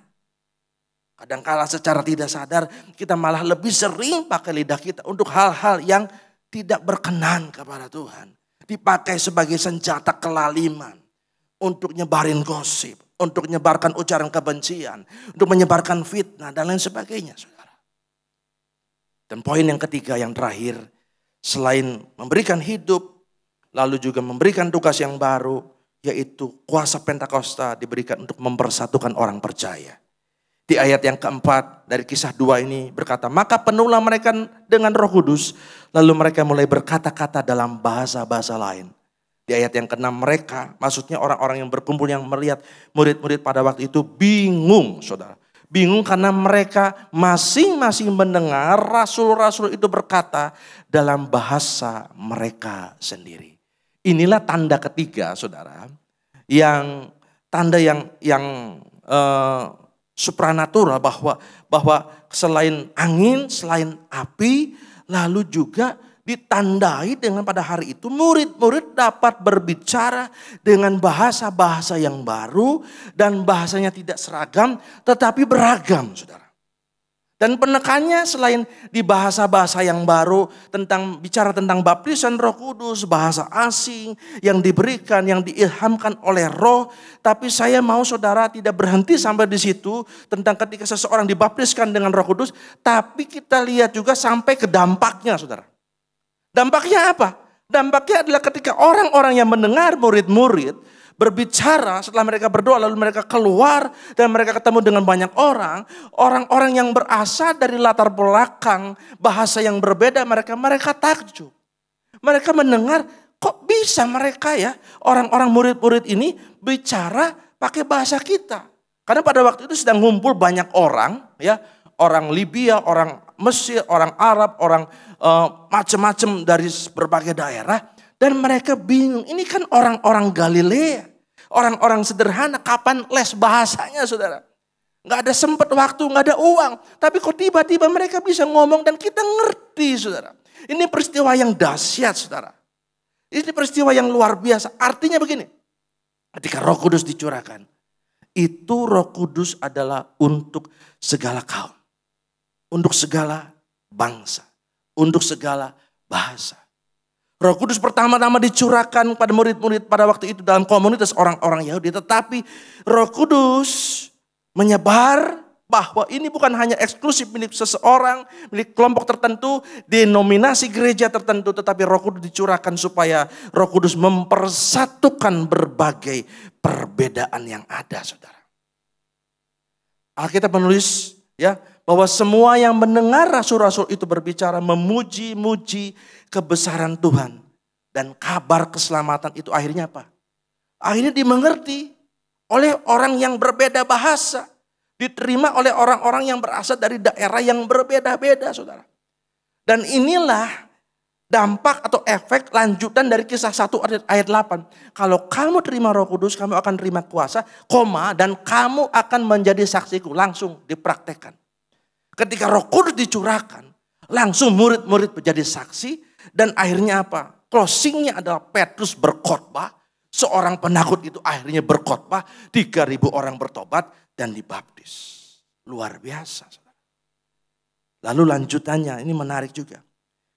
Kadang-kala secara tidak sadar kita malah lebih sering pakai lidah kita untuk hal-hal yang tidak berkenan kepada Tuhan. Dipakai sebagai senjata kelaliman untuk nyebarin gosip. Untuk menyebarkan ujaran kebencian, untuk menyebarkan fitnah dan lain sebagainya, saudara. Dan poin yang ketiga yang terakhir, selain memberikan hidup, lalu juga memberikan tugas yang baru, yaitu kuasa Pentakosta diberikan untuk mempersatukan orang percaya. Di ayat yang keempat dari kisah 2 ini berkata, maka penuhlah mereka dengan Roh Kudus, lalu mereka mulai berkata-kata dalam bahasa-bahasa lain. Di ayat yang ke-6 mereka, maksudnya orang-orang yang berkumpul yang melihat murid-murid pada waktu itu bingung, saudara. Bingung karena mereka masing-masing mendengar rasul-rasul itu berkata dalam bahasa mereka sendiri. Inilah tanda ketiga, saudara, yang tanda yang supranatural bahwa selain angin, selain api, lalu juga ditandai dengan pada hari itu murid-murid dapat berbicara dengan bahasa-bahasa yang baru dan bahasanya tidak seragam tetapi beragam, saudara. Dan penekannya selain di bahasa-bahasa yang baru tentang bicara tentang baptisan Roh Kudus, bahasa asing yang diberikan, yang diilhamkan oleh Roh, tapi saya mau saudara tidak berhenti sampai di situ tentang ketika seseorang dibaptiskan dengan Roh Kudus, tapi kita lihat juga sampai ke dampaknya, saudara. Dampaknya apa? Dampaknya adalah ketika orang-orang yang mendengar murid-murid berbicara setelah mereka berdoa lalu mereka keluar dan mereka ketemu dengan banyak orang. Orang-orang yang berasal dari latar belakang bahasa yang berbeda mereka takjub. Mereka mendengar kok bisa mereka ya orang-orang murid-murid ini bicara pakai bahasa kita. Karena pada waktu itu sedang ngumpul banyak orang ya. Orang Libya, orang Mesir, orang Arab, orang macam-macam dari berbagai daerah. Dan mereka bingung, ini kan orang-orang Galilea. Orang-orang sederhana, kapan les bahasanya, saudara? Gak ada sempat waktu, gak ada uang. Tapi kok tiba-tiba mereka bisa ngomong dan kita ngerti, saudara. Ini peristiwa yang dahsyat, saudara. Ini peristiwa yang luar biasa. Artinya begini, ketika Roh Kudus dicurahkan, itu Roh Kudus adalah untuk segala kaum. Untuk segala bangsa, untuk segala bahasa. Roh Kudus pertama-tama dicurahkan pada murid-murid pada waktu itu dalam komunitas orang-orang Yahudi. Tetapi Roh Kudus menyebar bahwa ini bukan hanya eksklusif milik seseorang, milik kelompok tertentu, denominasi gereja tertentu. Tetapi Roh Kudus dicurahkan supaya Roh Kudus mempersatukan berbagai perbedaan yang ada, saudara. Alkitab menulis ya, bahwa semua yang mendengar rasul-rasul itu berbicara memuji-muji kebesaran Tuhan. Dan kabar keselamatan itu akhirnya apa? Akhirnya dimengerti oleh orang yang berbeda bahasa. Diterima oleh orang-orang yang berasal dari daerah yang berbeda-beda, saudara. Dan inilah dampak atau efek lanjutan dari kisah 1 ayat 8. Kalau kamu terima Roh Kudus, kamu akan terima kuasa, dan kamu akan menjadi saksiku. Langsung dipraktekkan. Ketika Roh Kudus dicurahkan, langsung murid-murid menjadi saksi. Dan akhirnya apa? Closingnya adalah Petrus berkhotbah. Seorang penakut itu akhirnya berkhotbah. 3.000 orang bertobat dan dibaptis. Luar biasa. Lalu lanjutannya, ini menarik juga.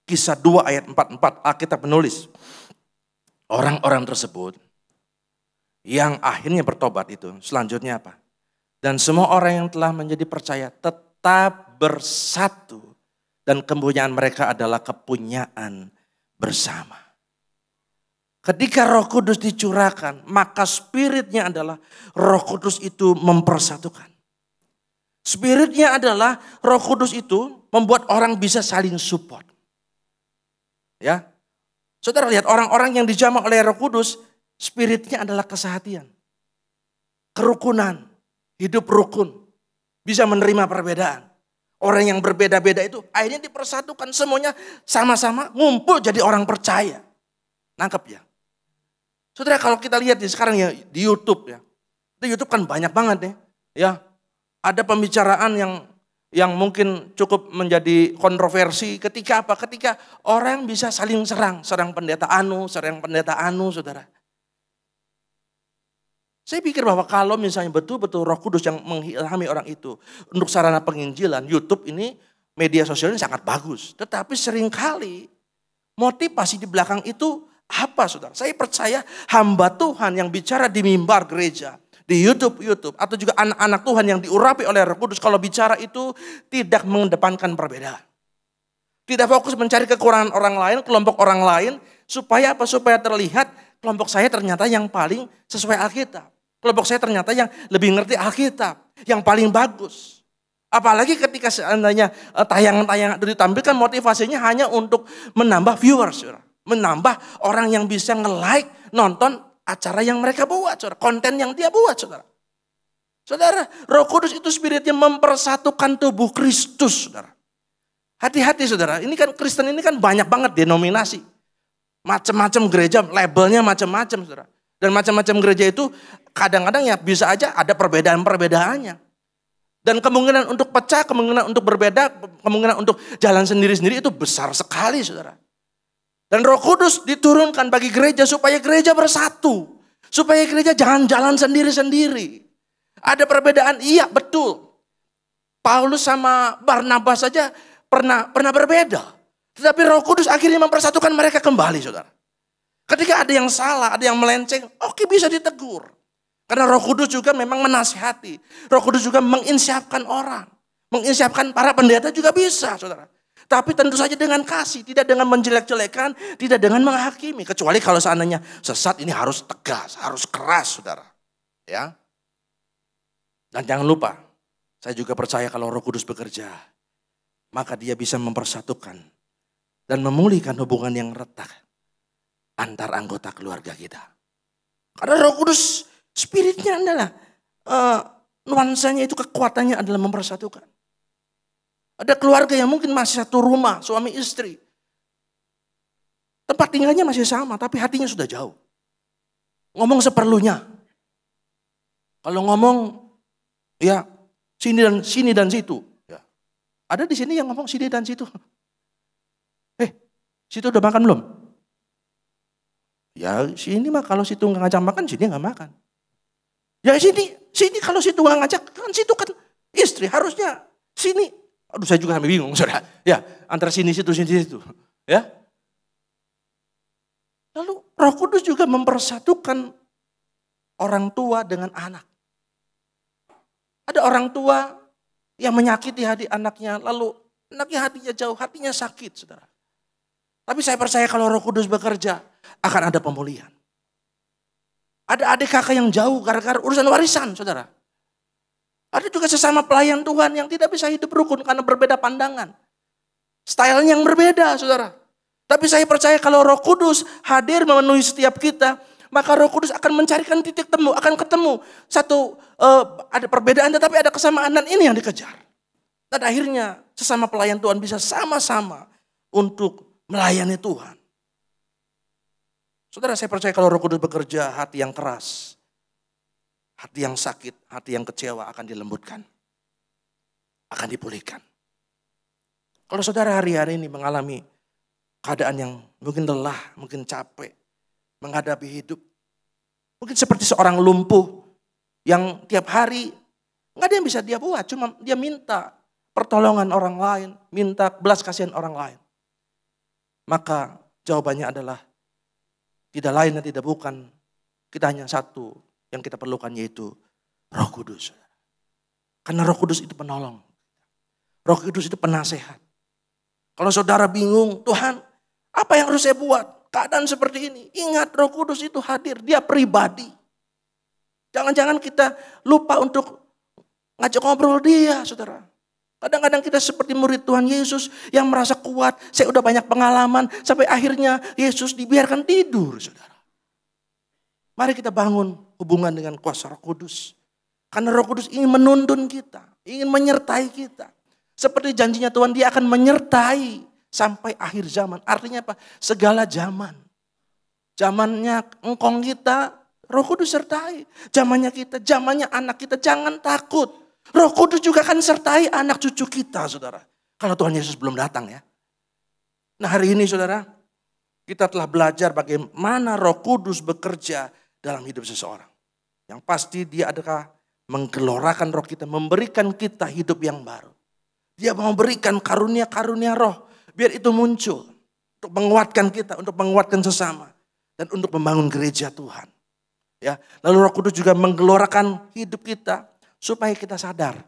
Kisah 2 ayat 44, Alkitab menulis. Orang-orang tersebut yang akhirnya bertobat itu, selanjutnya apa? Dan semua orang yang telah menjadi percaya tetap bersatu. Dan kepunyaan mereka adalah kepunyaan bersama. Ketika Roh Kudus dicurahkan, maka spiritnya adalah Roh Kudus itu mempersatukan. Spiritnya adalah Roh Kudus itu membuat orang bisa saling support. Ya, saudara lihat orang-orang yang dijamah oleh Roh Kudus, spiritnya adalah kesehatian, kerukunan, hidup rukun, bisa menerima perbedaan. Orang yang berbeda-beda itu akhirnya dipersatukan, semuanya sama-sama ngumpul jadi orang percaya. Nangkep ya? Saudara, kalau kita lihat sekarang ya di YouTube ya. Di YouTube kan banyak banget nih. Ya, ada pembicaraan yang mungkin cukup menjadi kontroversi ketika apa? Ketika orang bisa saling serang pendeta anu, saudara. Saya pikir bahwa kalau misalnya betul-betul Roh Kudus yang mengilhami orang itu untuk sarana penginjilan, YouTube ini, media sosial ini sangat bagus. Tetapi seringkali motivasi di belakang itu apa, saudara? Saya percaya hamba Tuhan yang bicara di mimbar gereja, di YouTube, atau juga anak-anak Tuhan yang diurapi oleh Roh Kudus, kalau bicara itu tidak mengedepankan perbedaan. Tidak fokus mencari kekurangan orang lain, kelompok orang lain, supaya apa? Supaya terlihat kelompok saya ternyata yang paling sesuai Alkitab. Kelompok saya ternyata yang lebih ngerti Alkitab, yang paling bagus. Apalagi ketika seandainya tayangan-tayangan itu ditampilkan, motivasinya hanya untuk menambah viewers, menambah orang yang bisa nge-like, nonton acara yang mereka buat, saudara. Konten yang dia buat, saudara. Saudara, Roh Kudus itu spiritnya mempersatukan tubuh Kristus, saudara. Hati-hati, saudara. Ini kan Kristen ini kan banyak banget denominasi. Macam-macam gereja, labelnya macam-macam, saudara. Dan macam-macam gereja itu kadang-kadang ya bisa aja ada perbedaan-perbedaannya. Dan kemungkinan untuk pecah, kemungkinan untuk berbeda, kemungkinan untuk jalan sendiri-sendiri itu besar sekali, saudara. Dan Roh Kudus diturunkan bagi gereja supaya gereja bersatu. Supaya gereja jangan jalan sendiri-sendiri. Ada perbedaan, iya betul. Paulus sama Barnabas saja pernah berbeda. Tetapi Roh Kudus akhirnya mempersatukan mereka kembali, saudara. Ketika ada yang salah, ada yang melenceng, oke, bisa ditegur. Karena Roh Kudus juga memang menasihati. Roh Kudus juga menginsyafkan orang. Menginsyafkan para pendeta juga bisa, saudara. Tapi tentu saja dengan kasih, tidak dengan menjelek-jelekan, tidak dengan menghakimi. Kecuali kalau seandainya sesat, ini harus tegas, harus keras, saudara. Ya. Dan jangan lupa, saya juga percaya kalau Roh Kudus bekerja, maka dia bisa mempersatukan dan memulihkan hubungan yang retak antar anggota keluarga kita. Karena Roh Kudus spiritnya adalah nuansanya itu, kekuatannya adalah mempersatukan. Ada keluarga yang mungkin masih satu rumah, suami istri. Tempat tinggalnya masih sama, tapi hatinya sudah jauh. Ngomong seperlunya. Kalau ngomong ya sini dan situ. Ya. Ada di sini yang ngomong sini dan situ. Situ udah makan belum? Ya sini mah kalau situ nggak ngajak makan, sini nggak makan. Ya sini kalau situ nggak ngajak, kan situ kan istri, harusnya sini. Aduh, saya juga sampai bingung, saudara. Ya, antara sini situ. Ya. Lalu Roh Kudus juga mempersatukan orang tua dengan anak. Ada orang tua yang menyakiti hati anaknya, lalu anaknya hatinya jauh, hatinya sakit, saudara. Tapi saya percaya kalau Roh Kudus bekerja, akan ada pemulihan. Ada adik kakak yang jauh gara-gara urusan warisan, saudara. Ada juga sesama pelayan Tuhan yang tidak bisa hidup rukun karena berbeda pandangan. Stylenya yang berbeda, saudara. Tapi saya percaya kalau Roh Kudus hadir memenuhi setiap kita, maka Roh Kudus akan mencarikan titik temu, akan ketemu. Satu, ada perbedaan tetapi ada kesamaan, dan ini yang dikejar. Dan akhirnya sesama pelayan Tuhan bisa sama-sama untuk melayani Tuhan. Saudara, saya percaya kalau Roh Kudus bekerja, hati yang keras, hati yang sakit, hati yang kecewa akan dilembutkan. Akan dipulihkan. Kalau saudara hari-hari ini mengalami keadaan yang mungkin lelah, mungkin capek, menghadapi hidup. Mungkin seperti seorang lumpuh yang tiap hari nggak ada yang bisa dia buat, cuma dia minta pertolongan orang lain, minta belas kasihan orang lain. Maka jawabannya adalah tidak lain dan tidak bukan, kita hanya satu yang kita perlukan, yaitu Roh Kudus. Karena Roh Kudus itu penolong. Roh Kudus itu penasehat. Kalau saudara bingung, Tuhan apa yang harus saya buat? Keadaan seperti ini. Ingat, Roh Kudus itu hadir, dia pribadi. Jangan-jangan kita lupa untuk ngajak ngobrol dia, saudara. Kadang-kadang kita seperti murid Tuhan Yesus yang merasa kuat. Saya udah banyak pengalaman sampai akhirnya Yesus dibiarkan tidur, saudara. Mari kita bangun hubungan dengan kuasa Roh Kudus. Karena Roh Kudus ingin menuntun kita, ingin menyertai kita. Seperti janjinya Tuhan, dia akan menyertai sampai akhir zaman. Artinya apa? Segala zaman. Zamannya engkong kita, Roh Kudus sertai. Zamannya kita, zamannya anak kita, jangan takut. Roh Kudus juga akan sertai anak cucu kita, saudara. Kalau Tuhan Yesus belum datang ya. Nah hari ini saudara, kita telah belajar bagaimana Roh Kudus bekerja dalam hidup seseorang. Yang pasti dia adalah menggelorakan roh kita, memberikan kita hidup yang baru. Dia mau berikan karunia-karunia roh, biar itu muncul. Untuk menguatkan kita, untuk menguatkan sesama. Dan untuk membangun gereja Tuhan. Ya, lalu Roh Kudus juga menggelorakan hidup kita. Supaya kita sadar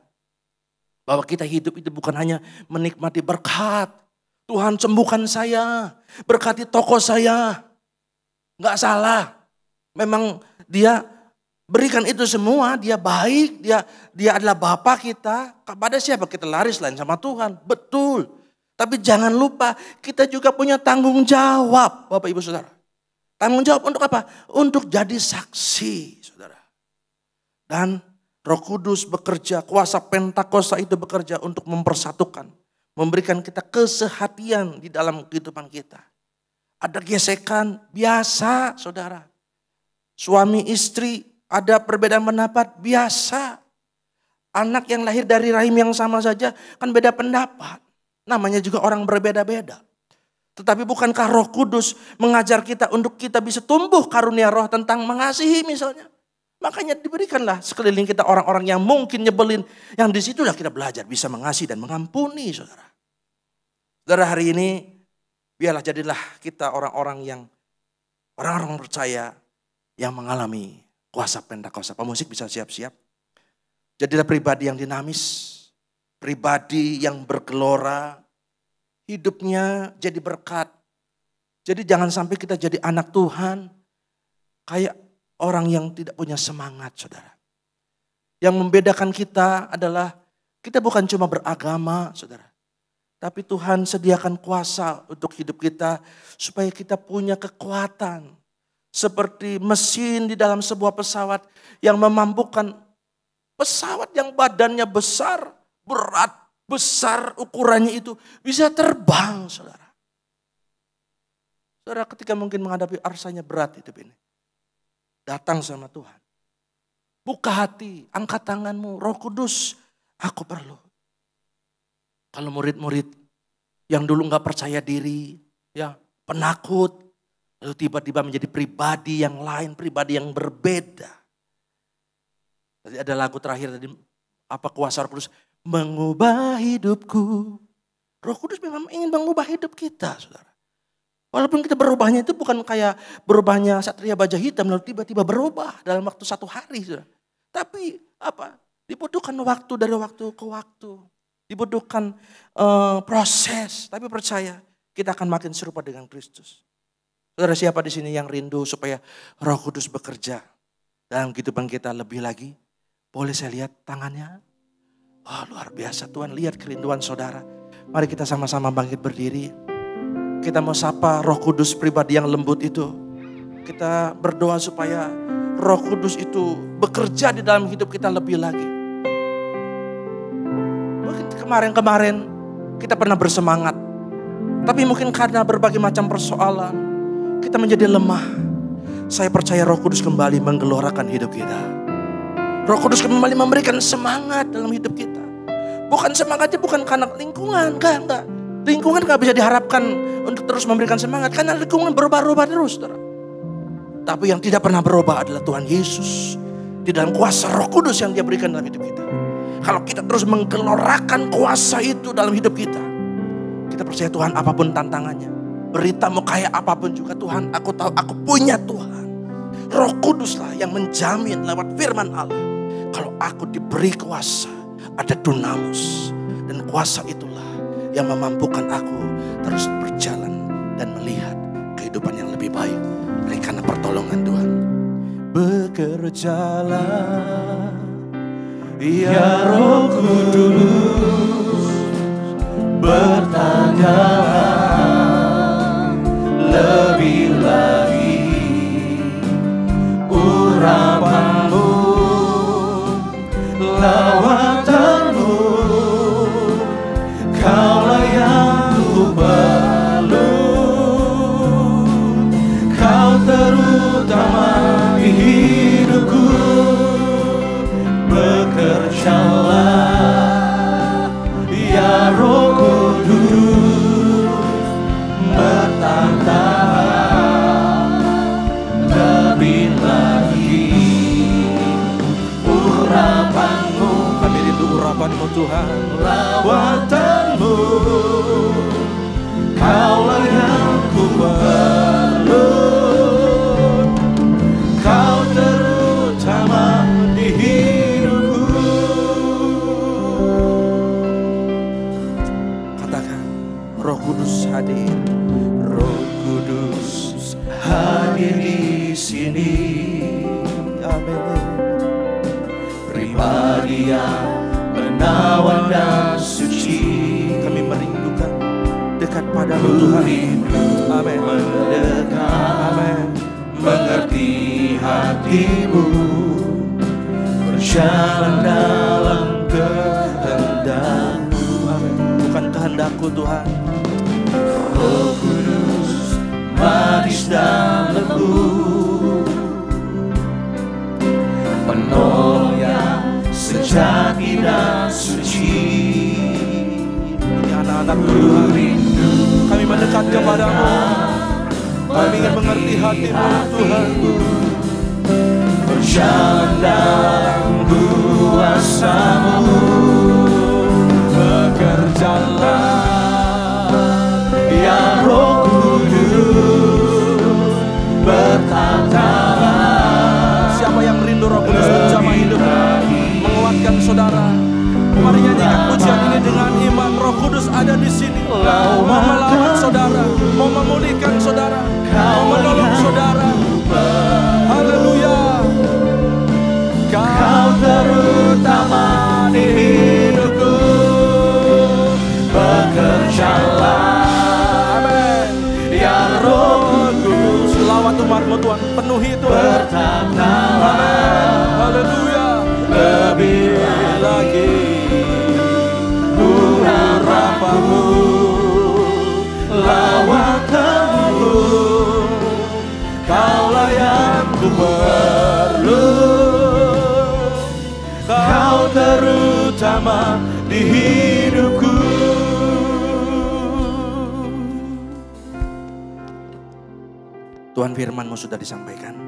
bahwa kita hidup itu bukan hanya menikmati berkat. Tuhan sembuhkan saya, berkati toko saya. Enggak salah. Memang dia berikan itu semua, dia baik, dia adalah Bapa kita. Kepada siapa kita lari selain sama Tuhan? Betul. Tapi jangan lupa kita juga punya tanggung jawab, Bapak Ibu Saudara. Tanggung jawab untuk apa? Untuk jadi saksi, Saudara. Dan Roh Kudus bekerja, kuasa Pentakosta itu bekerja untuk mempersatukan. Memberikan kita kesehatian di dalam kehidupan kita. Ada gesekan biasa, saudara. Suami istri ada perbedaan pendapat biasa. Anak yang lahir dari rahim yang sama saja kan beda pendapat. Namanya juga orang berbeda-beda. Tetapi bukankah Roh Kudus mengajar kita untuk kita bisa tumbuh karunia roh tentang mengasihi misalnya. Makanya diberikanlah sekeliling kita orang-orang yang mungkin nyebelin. Yang disitulah kita belajar bisa mengasihi dan mengampuni, saudara. Saudara, hari ini biarlah jadilah kita orang-orang percaya yang mengalami kuasa Pentakosta. Pemusik bisa siap-siap. Jadilah pribadi yang dinamis. Pribadi yang bergelora. Hidupnya jadi berkat. Jadi jangan sampai kita jadi anak Tuhan. Kayak orang yang tidak punya semangat, saudara. Yang membedakan kita adalah kita bukan cuma beragama, saudara. Tapi Tuhan sediakan kuasa untuk hidup kita supaya kita punya kekuatan. Seperti mesin di dalam sebuah pesawat yang memampukan pesawat yang badannya besar, berat, besar ukurannya itu bisa terbang, saudara. Saudara, ketika mungkin menghadapi rasanya berat hidup ini. Datang sama Tuhan. Buka hati, angkat tanganmu, Roh Kudus, aku perlu. Kalau murid-murid yang dulu gak percaya diri, ya penakut, lalu tiba-tiba menjadi pribadi yang lain, pribadi yang berbeda. Tadi ada lagu terakhir tadi, apa kuasa Roh Kudus? Mengubah hidupku. Roh Kudus memang ingin mengubah hidup kita, saudara. Walaupun kita berubahnya itu bukan kayak berubahnya Satria Baja Hitam lalu tiba-tiba berubah dalam waktu 1 hari. Saudara. Tapi apa? Dibutuhkan waktu dari waktu ke waktu. Dibutuhkan proses. Tapi percaya kita akan makin serupa dengan Kristus. Saudara, siapa di sini yang rindu supaya Roh Kudus bekerja dalam kehidupan kita lebih lagi? Boleh saya lihat tangannya? Oh, luar biasa Tuhan, lihat kerinduan saudara. Mari kita sama-sama bangkit berdiri. Kita mau sapa Roh Kudus pribadi yang lembut itu. Kita berdoa supaya Roh Kudus itu bekerja di dalam hidup kita lebih lagi. Mungkin kemarin-kemarin kita pernah bersemangat. Tapi mungkin karena berbagai macam persoalan kita menjadi lemah. Saya percaya Roh Kudus kembali menggelorakan hidup kita. Roh Kudus kembali memberikan semangat dalam hidup kita. Bukan semangatnya bukan karena lingkungan, enggak. Lingkungan gak bisa diharapkan untuk terus memberikan semangat. Karena lingkungan berubah-ubah terus. Saudara. Tapi yang tidak pernah berubah adalah Tuhan Yesus. Di dalam kuasa Roh Kudus yang dia berikan dalam hidup kita. Kalau kita terus menggelorakan kuasa itu dalam hidup kita. Kita percaya Tuhan apapun tantangannya. Berita mau kayak apapun juga Tuhan. Aku tahu aku punya Tuhan. Roh Kuduslah yang menjamin lewat firman Allah. Kalau aku diberi kuasa. Ada dunamus. Dan kuasa itulah yang memampukan aku terus berjalan dan melihat kehidupan yang lebih baik karena pertolongan Tuhan. Bekerjalah Ya Roh Kudus, bertanyalah lebih lagi urapanmu, lawatanmu, kaulah yang ku perlu, kau terutama di hidupku. Bekerjalah ya Roh Kudus, bertambah lebih lagi urapanmu. Kami rindu urapanmu Tuhan, lawatanmu, kaulah yang ku perlu, kau terutama di hidupku. Katakan, Roh Kudus hadir, Roh Kudus hadir di sini. Amin. Pribadi yang menawan dan suci, kami merindukan dekat padamu Tuhan. Amin. Mendekat, amin. Mengerti hatimu, berjalan dalam kehendak-Mu. Amin. Bukan kehendakku Tuhan. Roh Kudus manis dan lembut, penolong yang sejati dan suci. Ini anak-anak Tuhan, kami mendekat kepadamu, kami ingin mengerti hatimu Tuhan. Berjalan dalam kuasa-Mu, bekerjalah ya Roh Kudus, bertatalah. Siapa yang rindu Roh Kudus menjamah hidup, menguatkan saudara, mari nyanyikan pujian ini dengan iman. Roh Kudus ada di sini, mau melawan saudara, mau memulihkan saudara, mau menolong saudara. Haleluya. Kau terutama di hidupku, bekerjalah. Amin. Ya Roh Kudus, lawat umat-Mu Tuhan, penuhi Tuhan. Amin. Haleluya. Lebih lagi urapanmu, lawatanmu, kaulah yang ku perlu, kau terutama di hidupku. Tuhan, firman-Mu sudah disampaikan.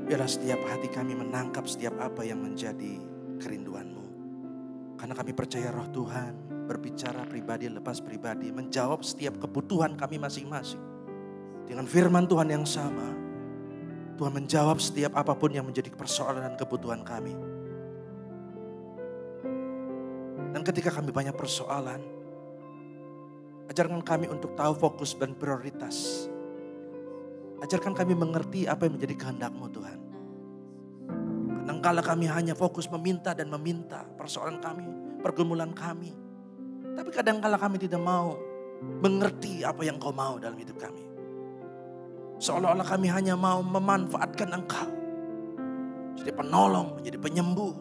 Biarlah setiap hati kami menangkap setiap apa yang menjadi kerinduan-Mu. Karena kami percaya Roh Tuhan berbicara pribadi lepas pribadi, menjawab setiap kebutuhan kami masing-masing. Dengan firman Tuhan yang sama, Tuhan menjawab setiap apapun yang menjadi persoalan dan kebutuhan kami. Dan ketika kami banyak persoalan, ajarkan kami untuk tahu fokus dan prioritas. Ajarkan kami mengerti apa yang menjadi kehendak-Mu Tuhan. Kadangkala kami hanya fokus meminta dan meminta persoalan kami, pergumulan kami. Tapi kadangkala kami tidak mau mengerti apa yang Kau mau dalam hidup kami. Seolah-olah kami hanya mau memanfaatkan Engkau. Jadi penolong, menjadi penyembuh,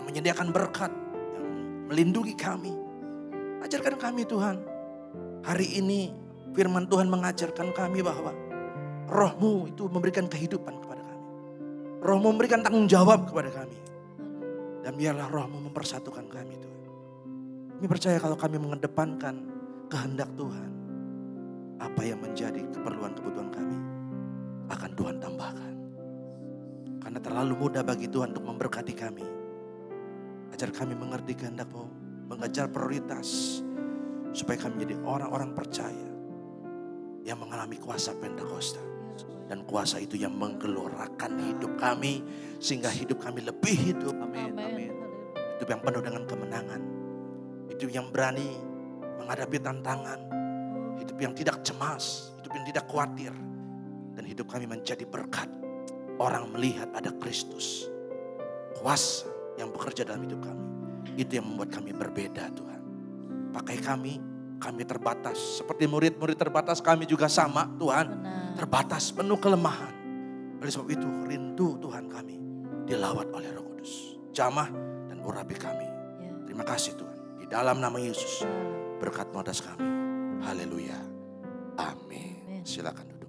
yang menyediakan berkat, yang melindungi kami. Ajarkan kami Tuhan. Hari ini firman Tuhan mengajarkan kami bahwa Roh-Mu itu memberikan kehidupan kepada kami. Roh-Mu memberikan tanggung jawab kepada kami. Dan biarlah Roh-Mu mempersatukan kami Tuhan. Kami percaya kalau kami mengedepankan kehendak Tuhan, apa yang menjadi keperluan kebutuhan kami akan Tuhan tambahkan. Karena terlalu mudah bagi Tuhan untuk memberkati kami. Ajar kami mengerti kehendak-Mu, mengejar prioritas, supaya kami menjadi orang-orang percaya yang mengalami kuasa Pentakosta. Dan kuasa itu yang menggelorakan hidup kami, sehingga hidup kami lebih hidup. Amin. Amin. Hidup yang penuh dengan kemenangan. Hidup yang berani menghadapi tantangan. Hidup yang tidak cemas, hidup yang tidak khawatir. Dan hidup kami menjadi berkat. Orang melihat ada Kristus. Kuasa yang bekerja dalam hidup kami. Itu yang membuat kami berbeda Tuhan. Pakai kami terbatas. Seperti murid-murid terbatas, kami juga sama Tuhan. Benar. Terbatas, penuh kelemahan. Oleh sebab itu rindu Tuhan kami dilawat oleh Roh Kudus. Jamah dan urapi kami. Terima kasih Tuhan. Di dalam nama Yesus berkat-Mu atas kami. Haleluya. Amin. Silakan duduk.